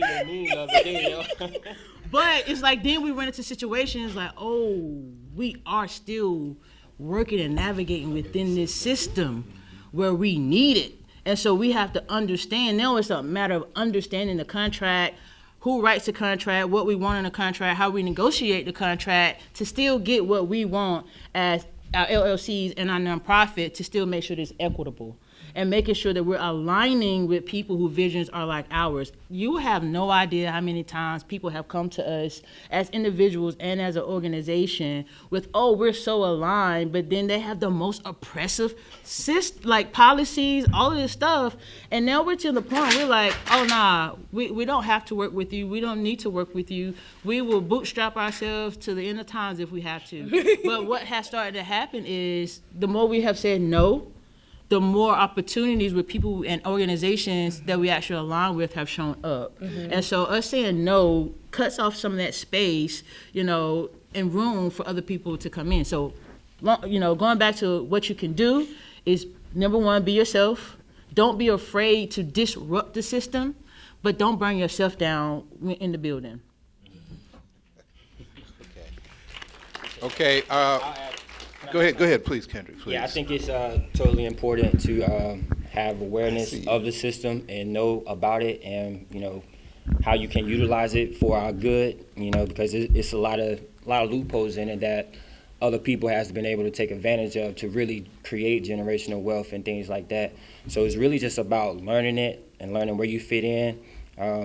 Speaker 3: But it's like, then we run into situations like, oh, we are still working and navigating within this system where we need it. And so we have to understand. Now it's a matter of understanding the contract, who writes the contract, what we want in the contract, how we negotiate the contract to still get what we want as our LLCs and our nonprofit, to still make sure that it's equitable and making sure that we're aligning with people whose visions are like ours. You have no idea how many times people have come to us as individuals and as an organization with, oh, we're so aligned, but then they have the most oppressive like policies, all of this stuff. And now we're to the point, we're like, oh, nah, we don't have to work with you. We don't need to work with you. We will bootstrap ourselves to the end of times if we have to. But what has started to happen is the more we have said no, the more opportunities with people and organizations that we actually align with have shown up. And so us saying no cuts off some of that space, you know, and room for other people to come in. So, you know, going back to what you can do is, number one, be yourself. Don't be afraid to disrupt the system, but don't burn yourself down in the building.
Speaker 11: Okay. Go ahead, please, Kendrick, please.
Speaker 15: Yeah, I think it's totally important to have awareness of the system and know about it, and you know how you can utilize it for our good. You know, because it's a lot of loopholes in it that other people has been able to take advantage of to really create generational wealth and things like that. So it's really just about learning it and learning where you fit in,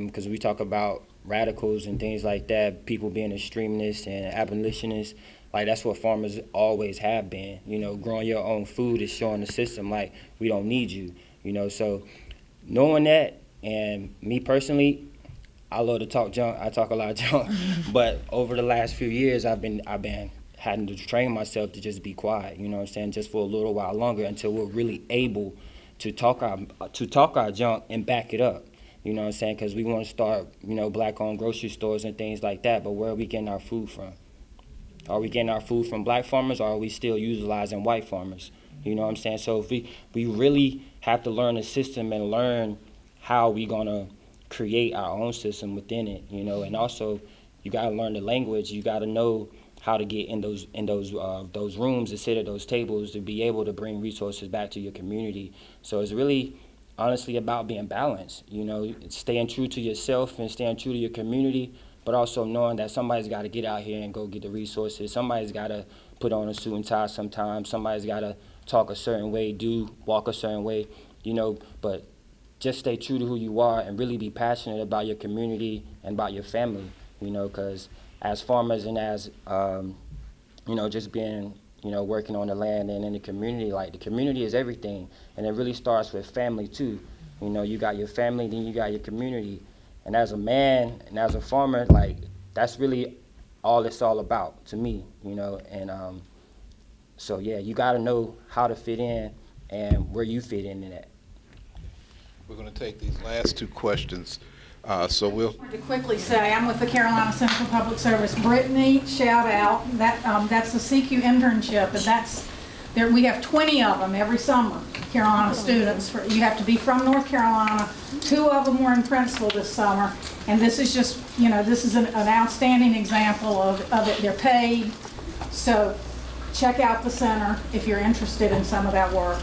Speaker 15: because we talk about radicals and things like that, people being extremists and abolitionists. Like, that's what farmers always have been. You know, growing your own food is showing the system, like, we don't need you, you know. So knowing that, and me personally, I love to talk junk. I talk a lot of junk. But over the last few years, I've been having to train myself to just be quiet, you know what I'm saying, just for a little while longer until we're really able to talk our junk and back it up. You know what I'm saying? Because we want to start, you know, black-owned grocery stores and things like that, but where are we getting our food from? Are we getting our food from black farmers, or are we still utilizing white farmers? You know what I'm saying? So if we really have to learn the system and learn how we gonna create our own system within it, you know. And also, you gotta learn the language. You gotta know how to get in those rooms to sit at those tables to be able to bring resources back to your community. So it's really, honestly, about being balanced. You know, staying true to yourself and staying true to your community, but also knowing that somebody's got to get out here and go get the resources. Somebody's got to put on a suit and tie sometimes. Somebody's got to talk a certain way, walk a certain way, you know, but just stay true to who you are and really be passionate about your community and about your family, you know, because as farmers and as, you know, just being, you know, working on the land and in the community, like, the community is everything. And it really starts with family, too. You know, you got your family, then you got your community. And as a man and as a farmer, like, that's really all it's all about to me, you know. And so, yeah, you got to know how to fit in and where you fit in that.
Speaker 11: We're going to take these last two questions. So we'll
Speaker 17: To quickly say, I'm with the Carolina Center for Public Service. Brittany, shout out. That's the CQ internship, and that's there. We have 20 of them every summer. Carolina students. You have to be from North Carolina. 2 of them were in Princeville this summer, and this is just, you know, this is an outstanding example of it. They're paid, so check out the center if you're interested in some of that work.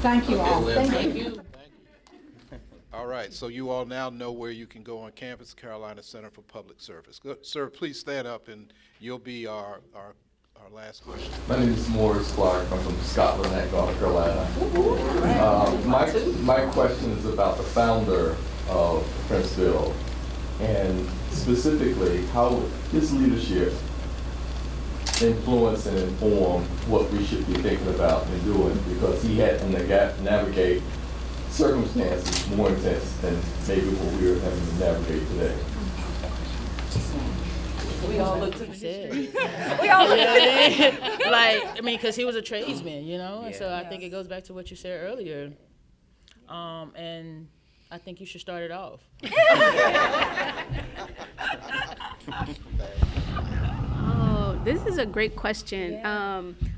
Speaker 17: Thank you all.
Speaker 11: Thank you. All right, so you all now know where you can go on campus, Carolina Center for Public Service. Good. Sir, please stand up, and you'll be our last question.
Speaker 18: My name is Morris Clark. I'm from Scotland, North Carolina. My question is about the founder of Princeville, and specifically how his leadership influence and inform what we should be thinking about and doing, because he had to navigate circumstances more intense than maybe what we are having to navigate today.
Speaker 3: We all looked at the We all looked at like, I mean, because he was a tradesman, you know, and so I think it goes back to what you said earlier. And I think you should start it off.
Speaker 12: Oh, this is a great question.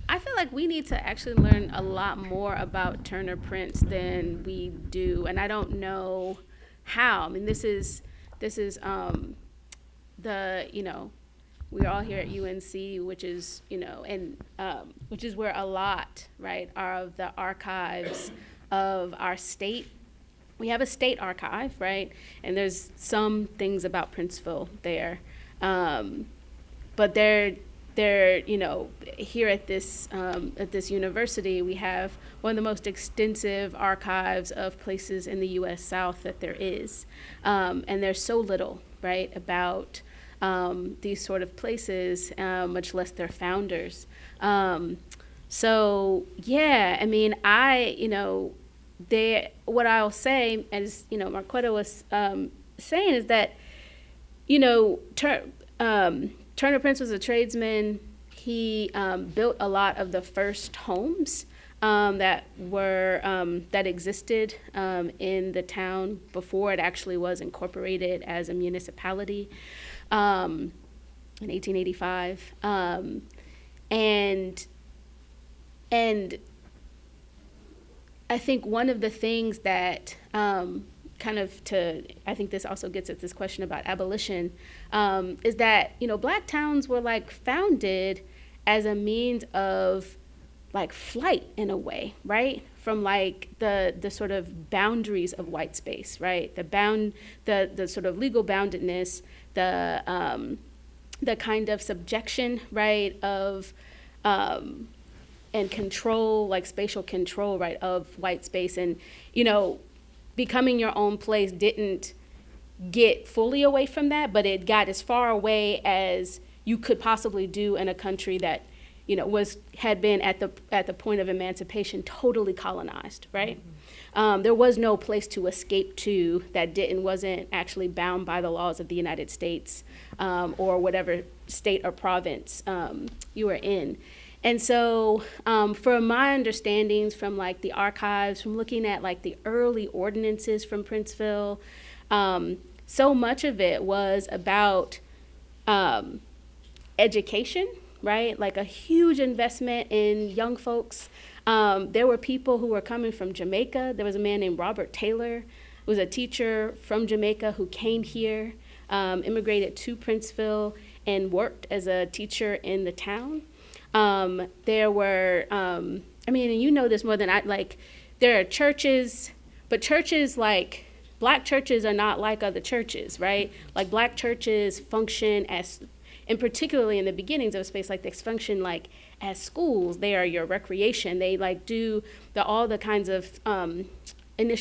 Speaker 12: I feel like we need to actually learn a lot more about Turner Prince than we do, and I don't know how. I mean, this is the, you know, we're all here at UNC, which is, you know, and which is where a lot, right, are of the archives of our state. We have a state archive, right, and there's some things about Princeville there, but they're you know, here at this university, we have one of the most extensive archives of places in the U.S. South that there is, and there's so little, right, about these sort of places, much less their founders. So yeah, I mean, you know, what I'll say, as you know, Marquetta was saying, is that, you know, Turner Prince was a tradesman. He built a lot of the first homes that existed in the town before it actually was incorporated as a municipality in 1885. And I think one of the things that I think this also gets at this question about abolition, is that, Black towns were like founded as a means of like flight in a way, right? From like the sort of boundaries of white space, right? The sort of legal boundedness, the kind of subjection, right, of and control, like spatial control, right, of white space. And, becoming your own place didn't get fully away from that, but it got as far away as you could possibly do in a country that, had been at the point of emancipation totally colonized, right? There was no place to escape to that wasn't actually bound by the laws of the United States, or whatever state or province you were in. And so from my understandings from like the archives, from looking at like the early ordinances from Princeville, so much of it was about education, right? Like a huge investment in young folks. There were people who were coming from Jamaica. There was a man named Robert Taylor, who was a teacher from Jamaica who came here, immigrated to Princeville, and worked as a teacher in the town. There were, and you know this more than I, like, there are churches, but churches like, Black churches are not like other churches, right? Like Black churches function as, and particularly in the beginnings of a space like this, function like as schools. They are your recreation. They like do all the kinds of,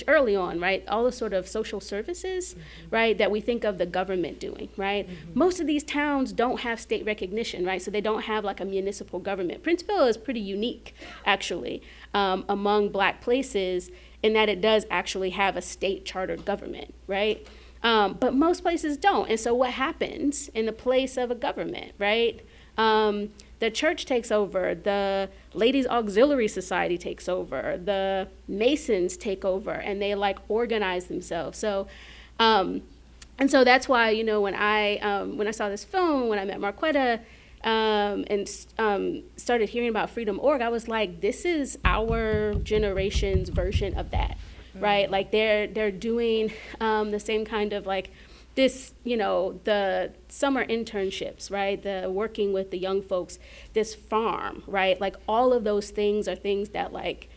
Speaker 12: early on, right? All the sort of social services, right, that we think of the government doing, right? Most of these towns don't have state recognition, right? So they don't have like a municipal government. Princeville is pretty unique, actually, among Black places in that it does actually have a state chartered government, right? But most places don't. And so what happens in the place of a government, right? The church takes over, the Ladies Auxiliary Society takes over, the Masons take over, and they like organize themselves. So, and so that's why, when I saw this film, when I met Marquetta, and started hearing about Freedom.org, I was like, this is our generation's version of that, right? Like they're doing the same kind of like, this, the summer internships, right? The working with the young folks, this farm, right? Like all of those things are things that like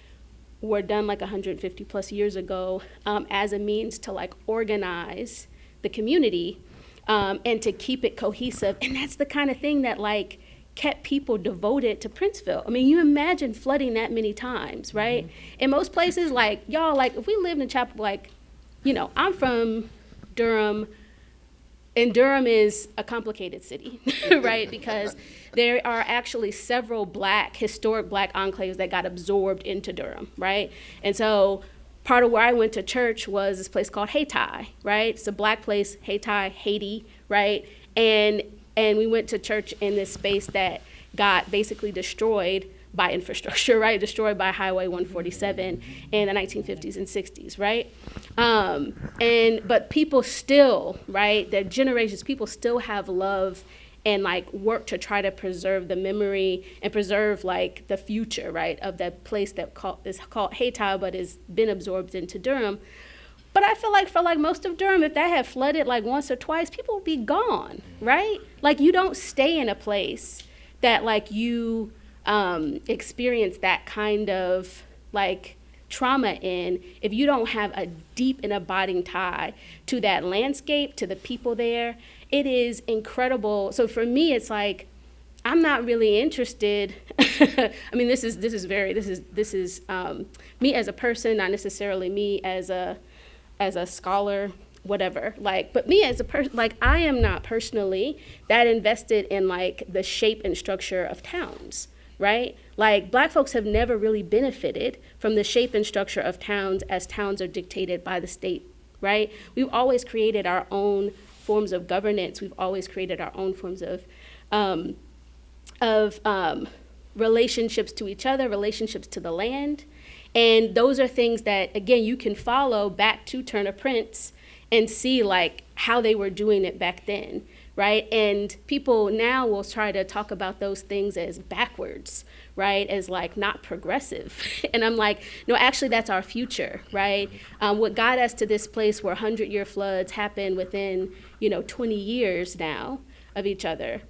Speaker 12: were done like 150 plus years ago as a means to like organize the community and to keep it cohesive. And that's the kind of thing that like kept people devoted to Princeville. I mean, you imagine flooding that many times, right? In most places, like y'all, like if we lived in Chapel, like, I'm from Durham, and Durham is a complicated city, right? Because there are actually several historic Black enclaves that got absorbed into Durham, right? And so part of where I went to church was this place called Hayti, right? It's a Black place, Hayti, Haiti, right? And we went to church in this space that got basically destroyed by infrastructure, right? Destroyed by Highway 147 in the 1950s and 60s, right? But people still, right, their generations, people still have love and like work to try to preserve the memory and preserve like the future, right, of that place that is called Hayti, but has been absorbed into Durham. But I feel like for like most of Durham, if that had flooded like once or twice, people would be gone, right? Like you don't stay in a place that like you experience that kind of like trauma in if you don't have a deep and abiding tie to that landscape, to the people there. It is incredible. So for me, it's like I'm not really interested. I mean, this is me as a person, not necessarily me as a scholar, whatever. Like, but me as a person, like I am not personally that invested in like the shape and structure of towns. Right? Like Black folks have never really benefited from the shape and structure of towns as towns are dictated by the state, right? We've always created our own forms of governance. We've always created our own forms of relationships to each other, relationships to the land. And those are things that, again, you can follow back to Turner Prince and see like how they were doing it back then, right? And people now will try to talk about those things as backwards, right? As like not progressive. And I'm like, no, actually that's our future, right? What got us to this place where 100-year floods happen within, 20 years now of each other,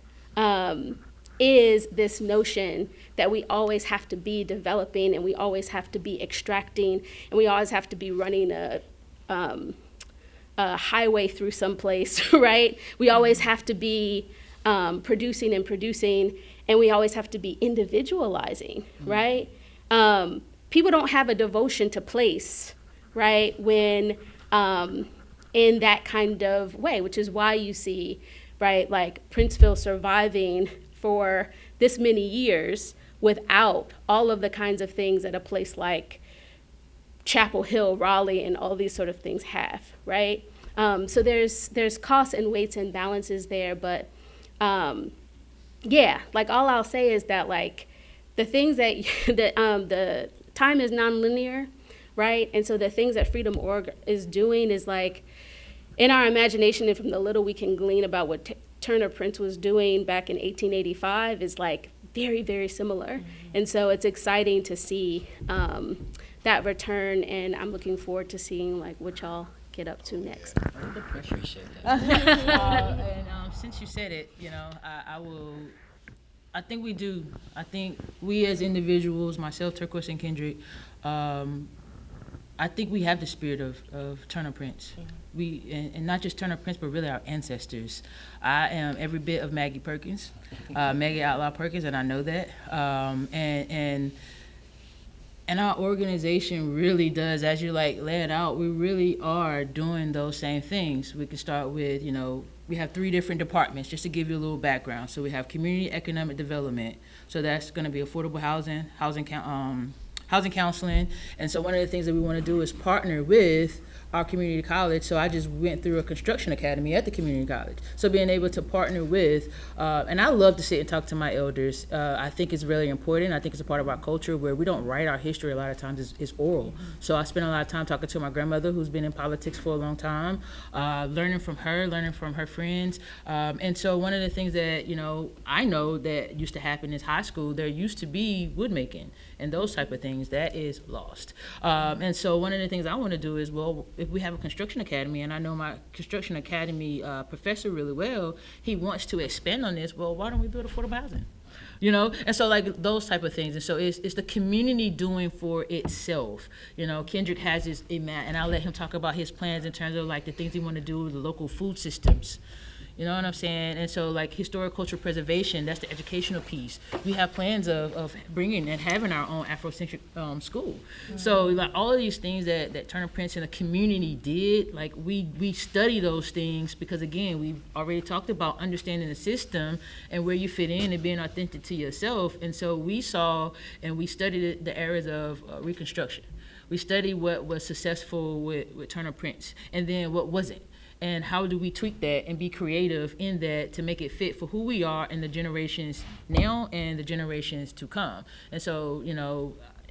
Speaker 12: is this notion that we always have to be developing and we always have to be extracting and we always have to be running a highway through some place, right? We always have to be producing and we always have to be individualizing, right? People don't have a devotion to place, right? When in that kind of way, which is why you see, right, like Princeville surviving for this many years without all of the kinds of things that a place like Chapel Hill, Raleigh, and all these sort of things have, right? So there's costs and weights and balances there, but yeah, like all I'll say is that like the things that the time is nonlinear, right? And so the things that Freedom.org is doing is like in our imagination and from the little we can glean about what Turner Prince was doing back in 1885 is like very, very similar. And so it's exciting to see that return, and I'm looking forward to seeing like what y'all get up to next.
Speaker 3: Appreciate that. And since you said it, I think we do. I think we as individuals, myself, Turquoise, and Kendrick, I think we have the spirit of Turner Prince. And not just Turner Prince, but really our ancestors. I am every bit of Maggie Perkins, Maggie Outlaw Perkins, and I know that. And our organization really does, as you like lay it out, we really are doing those same things. We can start with, we have 3 different departments, just to give you a little background. So we have community economic development. So that's going to be affordable housing counseling. And so one of the things that we want to do is partner with our community college. So I just went through a construction academy at the community college. So being able to partner with, and I love to sit and talk to my elders. I think it's really important. I think it's a part of our culture where we don't write our history a lot of times, it's oral. So I spend a lot of time talking to my grandmother who's been in politics for a long time, learning from her friends. And so one of the things that, I know that used to happen in high school, there used to be wood making and those type of things. That is lost. And so one of the things I want to do is, well, if we have a construction academy, and I know my construction academy professor really well, he wants to expand on this, well, why don't we build affordable housing? And so like those type of things. And so it's the community doing for itself. Kendrick has his, and I'll let him talk about his plans in terms of like the things he want to do with the local food systems. You know what I'm saying? And so like historic cultural preservation, that's the educational piece. We have plans of bringing and having our own Afrocentric school. So like all of these things that Turner Prince and the community did, like we study those things because again, we've already talked about understanding the system and where you fit in and being authentic to yourself. And so we saw and we studied the areas of Reconstruction. We studied what was successful with Turner Prince and then what wasn't. And how do we tweak that and be creative in that to make it fit for who we are and the generations now and the generations to come. And so,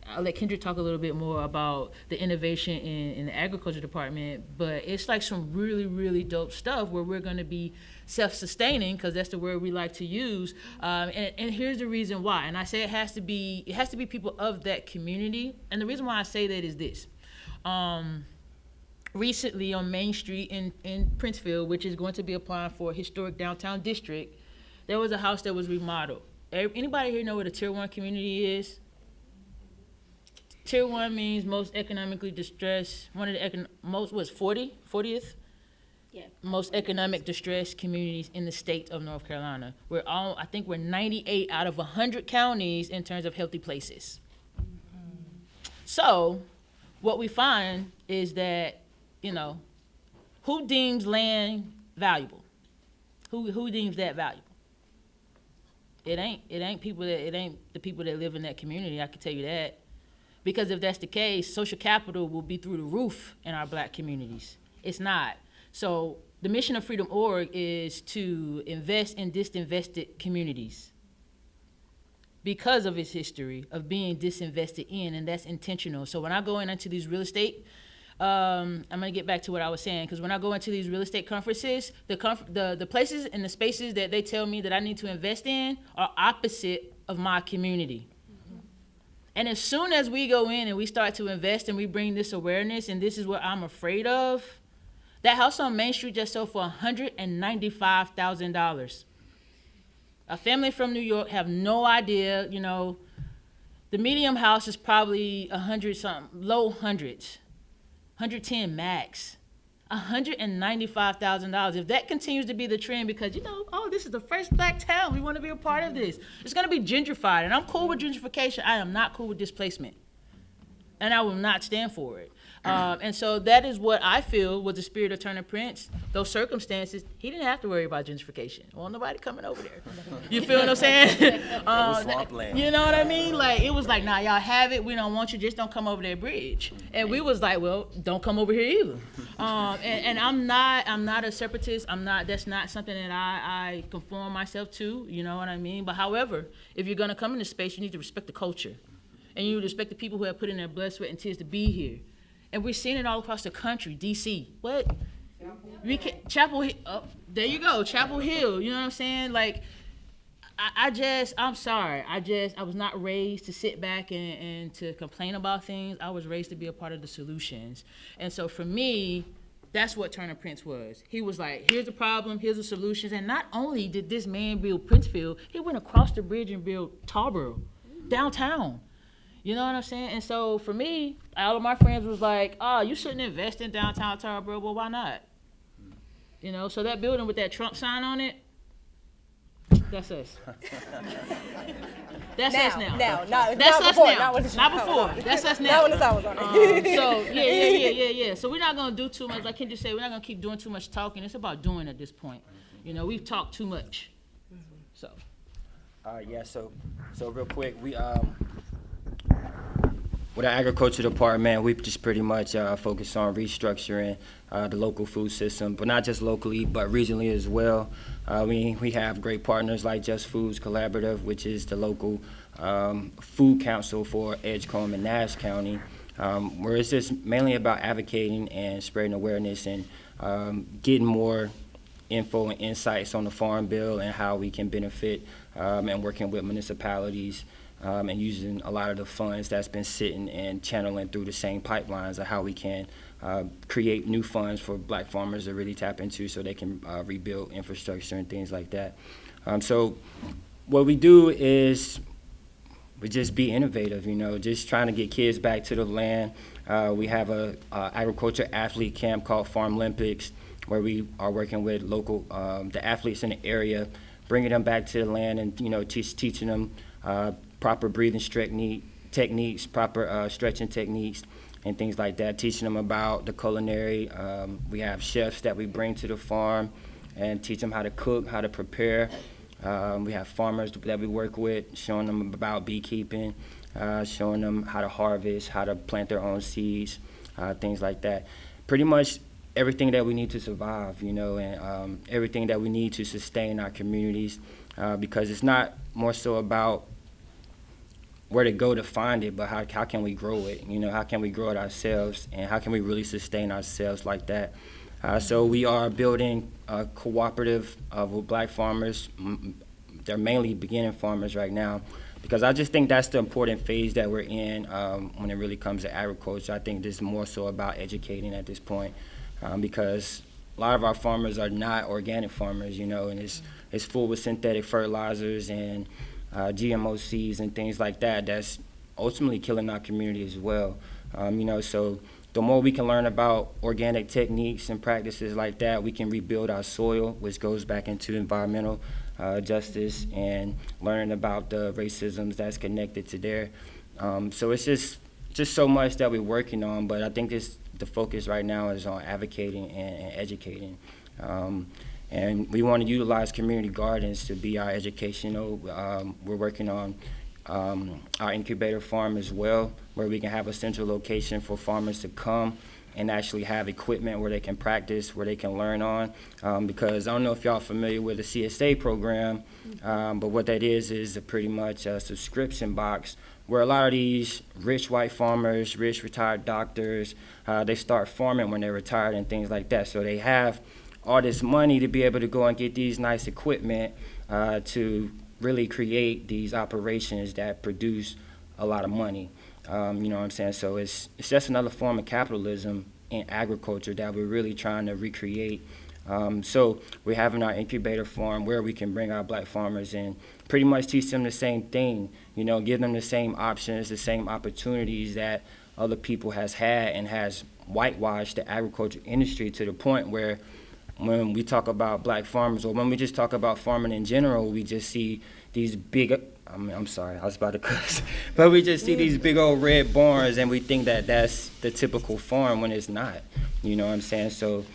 Speaker 3: I'll let Kendrick talk a little bit more about the innovation in the agriculture department, but it's like some really, really dope stuff where we're going to be self-sustaining, because that's the word we like to use. And here's the reason why. And I say it has to be people of that community. And the reason why I say that is this. Recently on Main Street in Princeville, which is going to be applying for a historic downtown district, there was a house that was remodeled. Anybody here know what a Tier 1 community is? Tier 1 means most economically distressed, one of the most, 40th? Yeah. Most economic distressed communities in the state of North Carolina. I think we're 98 out of 100 counties in terms of healthy places. So what we find is that who deems land valuable? Who deems that valuable? It ain't the people that live in that community, I can tell you that. Because if that's the case, social capital will be through the roof in our black communities. It's not. So the mission of Freedom.org is to invest in disinvested communities. because of its history of being disinvested in, and that's intentional. So when I go into these real estate, I'm gonna get back to what I was saying, because when I go into these real estate conferences, the places and the spaces that they tell me that I need to invest in are opposite of my community. And as soon as we go in and we start to invest and we bring this awareness, and this is what I'm afraid of, that house on Main Street just sold for $195,000. A family from New York have no idea, you know, the medium house is probably 100 something, low hundreds, 110 max. $195,000. If that continues to be the trend, because you know, oh, this is the first black town, we want to be a part of this. It's going to be gentrified, and I'm cool with gentrification. I am not cool with displacement, and I will not stand for it. And so that is what I feel was the spirit of Turner Prince. Those circumstances, he didn't have to worry about gentrification. Well, nobody coming over there. You feel what I'm saying? You know what I mean? Like, it was like, nah, y'all have it. We don't want you. Just don't come over that bridge. And we was like, well, don't come over here either. And I'm not a separatist. That's not something that I conform myself to. You know what I mean? But however, if you're gonna come into space, you need to respect the culture, and you respect the people who have put in their blood, sweat, and tears to be here. And we're seeing it all across the country. DC, what? Chapel Hill, oh, there you go, Chapel Hill, you know what I'm saying? Like, I'm sorry. I was not raised to sit back and to complain about things. I was raised to be a part of the solutions. And so for me, that's what Turner Prince was. He was like, here's the problem, here's the solutions. And not only did this man build Princeville, he went across the bridge and built Tarboro, downtown. You know what I'm saying? And so for me, all of my friends was like, oh, you shouldn't invest in downtown Tarboro. Well, why not? You know, so that building with that Trump sign on it, that's us. That's us now. That's us now. Not before. That's us now.
Speaker 13: Not when the sign was on it.
Speaker 3: So yeah. So we're not gonna do too much. Like Kendrick said, we're not gonna keep doing too much talking. It's about doing at this point. You know, we've talked too much. So.
Speaker 15: Yeah. So real quick, we with our agriculture department, we just pretty much focus on restructuring the local food system, but not just locally, but regionally as well. We have great partners like Just Foods Collaborative, which is the local food council for Edgecombe and Nash County, where it's just mainly about advocating and spreading awareness and getting more info and insights on the Farm Bill and how we can benefit and working with municipalities and using a lot of the funds that's been sitting and channeling through the same pipelines of how we can create new funds for black farmers to really tap into so they can rebuild infrastructure and things like that. So what we do is we just be innovative, you know, just trying to get kids back to the land. We have a agriculture athlete camp called Farm Olympics, where we are working with local, the athletes in the area, bringing them back to the land and, you know, teaching them proper breathing techniques, proper stretching techniques, and things like that, teaching them about the culinary. We have chefs that we bring to the farm and teach them how to cook, how to prepare. We have farmers that we work with, showing them about beekeeping, showing them how to harvest, how to plant their own seeds, things like that. Pretty much everything that we need to survive, you know, and everything that we need to sustain our communities, because it's not more so about where to go to find it, but how can we grow it? You know, how can we grow it ourselves, and how can we really sustain ourselves like that? So we are building a cooperative with black farmers. They're mainly beginning farmers right now, because I just think that's the important phase that we're in when it really comes to agriculture. I think this is more so about educating at this point, because a lot of our farmers are not organic farmers, you know, and it's full with synthetic fertilizers and GMO seeds and things like that. That's ultimately killing our community as well. You know, so the more we can learn about organic techniques and practices like that, we can rebuild our soil, which goes back into environmental justice and learning about the racisms that's connected to there. So it's just so much that we're working on, but I think the focus right now is on advocating and educating. And we want to utilize community gardens to be our educational. We're working on our incubator farm as well, where we can have a central location for farmers to come and actually have equipment where they can practice, where they can learn on. Because I don't know if y'all familiar with the CSA program, but what that is pretty much a subscription box where a lot of these rich white farmers, rich retired doctors, they start farming when they're retired and things like that. So they have all this money to be able to go and get these nice equipment to really create these operations that produce a lot of money. You know what I'm saying? So it's just another form of capitalism in agriculture that we're really trying to recreate. So we're having our incubator farm where we can bring our black farmers in, pretty much teach them the same thing, you know, give them the same options, the same opportunities that other people has had and has whitewashed the agriculture industry to the point where when we talk about black farmers or when we just talk about farming in general, we just see these big, I'm sorry, I was about to cuss, but we just see these big old red barns and we think that that's the typical farm when it's not, you know what I'm saying? So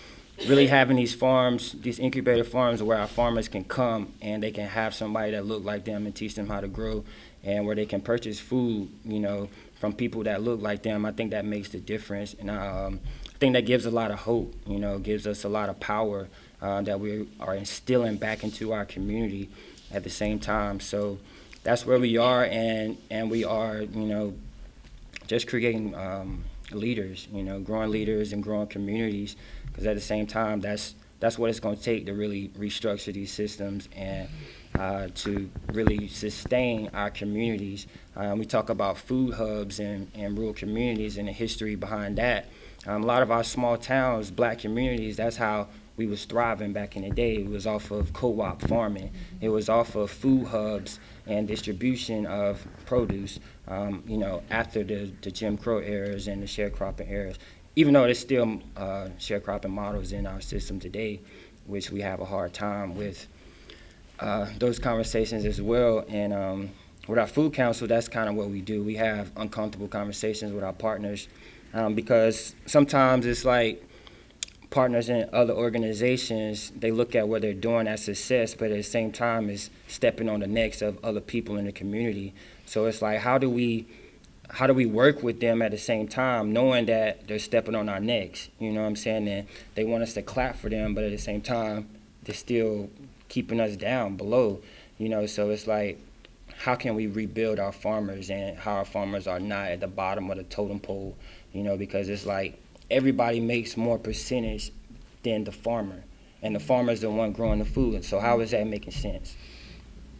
Speaker 15: really having these farms, these incubator farms where our farmers can come and they can have somebody that look like them and teach them how to grow and where they can purchase food, you know, from people that look like them, I think that makes the difference. And I think that gives a lot of hope, you know, gives us a lot of power that we are instilling back into our community at the same time. So that's where we are, and we are, you know, just creating leaders, you know, growing leaders and growing communities, because at the same time, that's what it's going to take to really restructure these systems and to really sustain our communities. We talk about food hubs and rural communities and the history behind that. A lot of our small towns, black communities, that's how we was thriving back in the day. It was off of co-op farming. It was off of food hubs and distribution of produce, you know, after the Jim Crow eras and the sharecropping eras. Even though there's still sharecropping models in our system today, which we have a hard time with those conversations as well. And with our food council, that's kind of what we do. We have uncomfortable conversations with our partners because sometimes it's like partners in other organizations, they look at what they're doing as success, but at the same time is stepping on the necks of other people in the community. So it's like, how do we work with them at the same time, knowing that they're stepping on our necks? You know what I'm saying? And they want us to clap for them, but at the same time, they're still keeping us down below. You know, so it's like, how can we rebuild our farmers and how our farmers are not at the bottom of the totem pole? You know, because it's like everybody makes more percentage than the farmer, and the farmer's the one growing the food. So how is that making sense?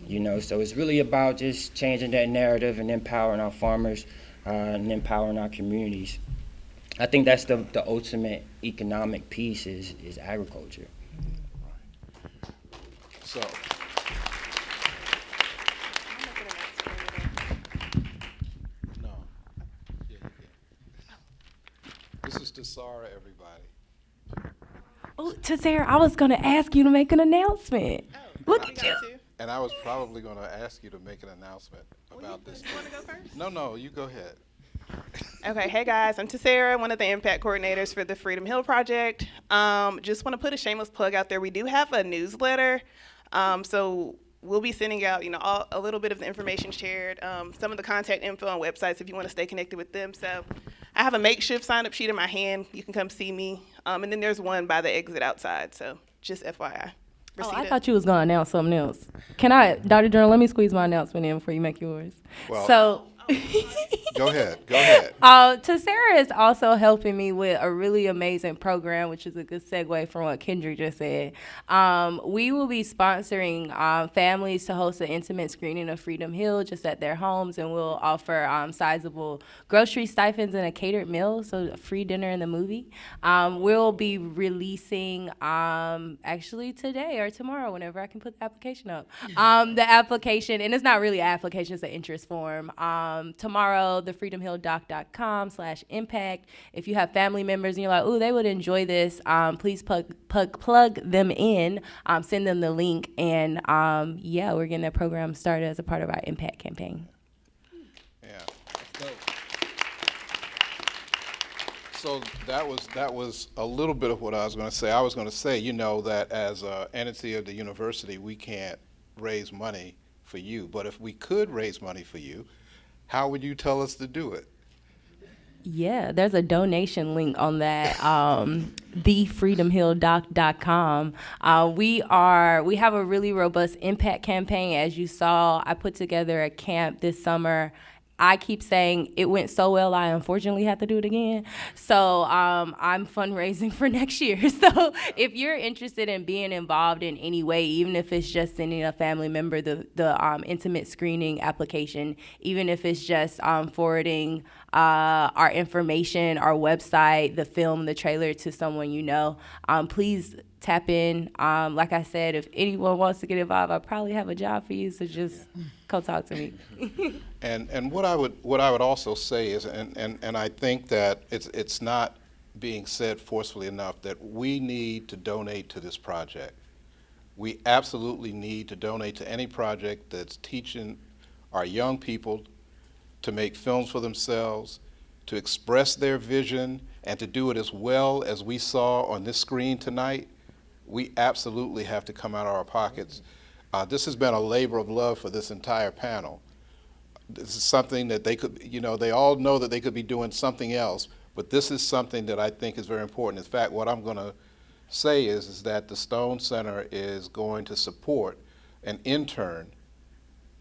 Speaker 15: You know, so it's really about just changing that narrative and empowering our farmers and empowering our communities. I think that's the ultimate economic piece is agriculture.
Speaker 11: So, no. This is to Sarah, everybody.
Speaker 19: Oh, to Sarah, I was going to ask you to make an announcement. Look at you.
Speaker 11: And I was probably going to ask you to make an announcement about this.
Speaker 20: You want to go first?
Speaker 11: No, you go ahead.
Speaker 20: Okay, hey guys, I'm Tessera, one of the impact coordinators for the Freedom Hill Project. Just want to put a shameless plug out there. We do have a newsletter, so we'll be sending out, you know, a little bit of the information shared, some of the contact info on websites if you want to stay connected with them. So I have a makeshift sign-up sheet in my hand. You can come see me, and then there's one by the exit outside. So just FYI. Resita.
Speaker 19: Oh, I thought you was going to announce something else. Can I, Dr. Journal, let me squeeze my announcement in before you make yours.
Speaker 11: Well,
Speaker 19: so.
Speaker 11: Go ahead.
Speaker 19: Tessera is also helping me with a really amazing program, which is a good segue from what Kendrick just said. We will be sponsoring families to host an intimate screening of Freedom Hill just at their homes, and we'll offer sizable grocery stipends and a catered meal, so a free dinner in the movie. We'll be releasing, actually today or tomorrow, whenever I can put the application up. The application, and it's not really an application, it's an interest form. Tomorrow, thefreedomhilldoc.com/impact. If you have family members and you're like, ooh, they would enjoy this, please plug them in, send them the link, and yeah, we're getting that program started as a part of our impact campaign.
Speaker 11: Yeah. So that was a little bit of what I was going to say. I was going to say, you know, that as an entity of the university, we can't raise money for you, but if we could raise money for you, how would you tell us to do it?
Speaker 19: Yeah, there's a donation link on that, thefreedomhilldoc.com. We have a really robust impact campaign. As you saw, I put together a camp this summer. I keep saying it went so well, I unfortunately have to do it again. So I'm fundraising for next year. So if you're interested in being involved in any way, even if it's just sending a family member the intimate screening application, even if it's just forwarding our information, our website, the film, the trailer to someone you know, please tap in. Like I said, if anyone wants to get involved, I probably have a job for you, so just come talk to me.
Speaker 11: And what I would also say is, and I think that it's not being said forcefully enough, that we need to donate to this project. We absolutely need to donate to any project that's teaching our young people to make films for themselves, to express their vision, and to do it as well as we saw on this screen tonight. We absolutely have to come out of our pockets. This has been a labor of love for this entire panel. This is something that they could, they all know that they could be doing something else, but this is something that I think is very important. In fact, what I'm going to say is that the Stone Center is going to support an intern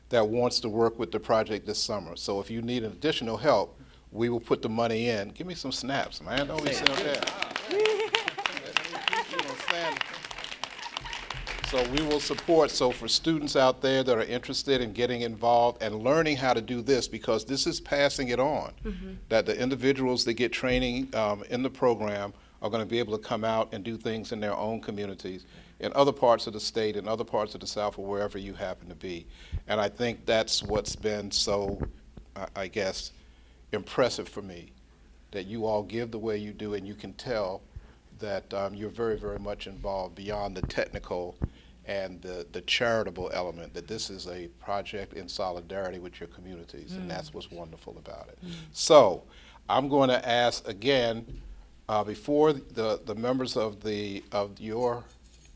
Speaker 11: that wants to work with the project this summer. So if you need additional help, we will put the money in. Give me some snaps, man. Don't be sit up there. So we will support, so for students out there that are interested in getting involved and learning how to do this, because this is passing it on, that the individuals that get training in the program are going to be able to come out and do things in their own communities, in other parts of the state, in other parts of the South, or wherever you happen to be. And I think that's what's been so, I guess, impressive for me, that you all give the way you do, and you can tell that you're very, very much involved beyond the technical and the charitable element, that this is a project in solidarity with your communities, and that's what's wonderful about it. So I'm going to ask again, before the members of your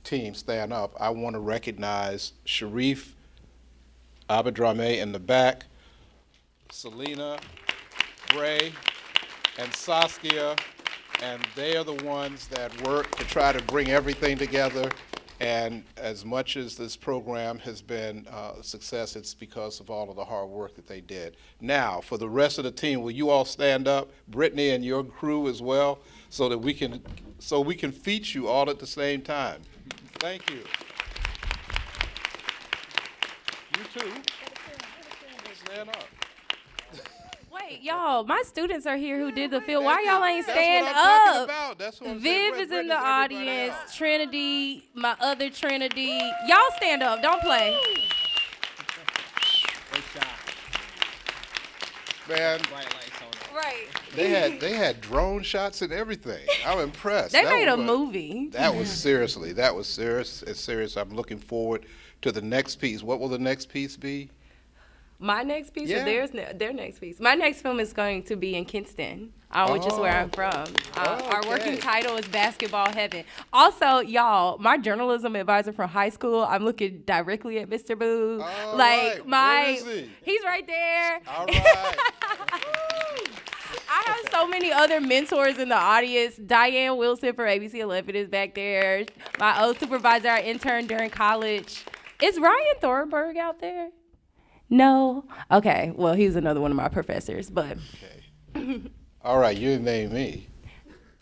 Speaker 11: team stand up, I want to recognize Sharif Abadrame in the back, Selena, Bray, and Saskia, and they are the ones that work to try to bring everything together. And as much as this program has been a success, it's because of all of the hard work that they did. Now, for the rest of the team, will you all stand up, Brittany and your crew as well, so that we can feature you all at the same time. Thank you. You too. Stand up.
Speaker 19: Wait, y'all, my students are here who did the film. Why y'all ain't
Speaker 11: That's
Speaker 19: stand
Speaker 11: what I'm talking
Speaker 19: up?
Speaker 11: about. That's what I'm
Speaker 19: Viv
Speaker 11: saying.
Speaker 19: is in the audience. Trinity, my other Trinity. Y'all stand up. Don't play.
Speaker 11: Man,
Speaker 19: right.
Speaker 11: they had drone shots and everything. I'm impressed.
Speaker 19: They made a movie.
Speaker 11: That was serious. It's serious. I'm looking forward to the next piece. What will the next piece be?
Speaker 19: My next piece,
Speaker 11: Yeah.
Speaker 19: or their next piece? My next film is going to be in Kinston, which is where I'm from. Our working title is Basketball Heaven. Also, y'all, my journalism advisor from high school, I'm looking directly at Mr. Boo.
Speaker 11: Where is he?
Speaker 19: He's right there.
Speaker 11: All right.
Speaker 19: I have so many other mentors in the audience. Diane Wilson from ABC 11 is back there. My old supervisor, I interned during college. Is Ryan Thornburg out there? No? Okay, well, he's another one of my professors, but.
Speaker 11: Okay. All right, you didn't name me.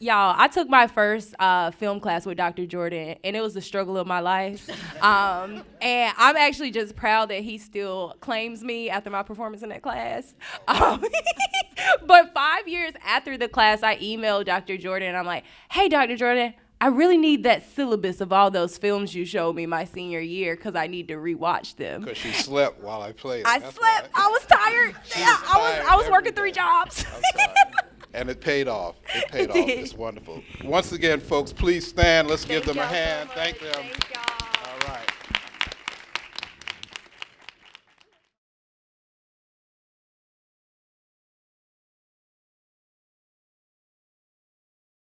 Speaker 19: Y'all, I took my first film class with Dr. Jordan, and it was the struggle of my life. And I'm actually just proud that he still claims me after my performance in that class. But 5 years after the class, I emailed Dr. Jordan, and I'm like, hey, Dr. Jordan, I really need that syllabus of all those films you showed me my senior year because I need to rewatch them.
Speaker 11: Because she slept while I played.
Speaker 19: I slept. I was tired. I was working 3 jobs.
Speaker 11: And it paid off. It paid off. It's wonderful. Once again, folks, please stand. Let's give them a hand. Thank them.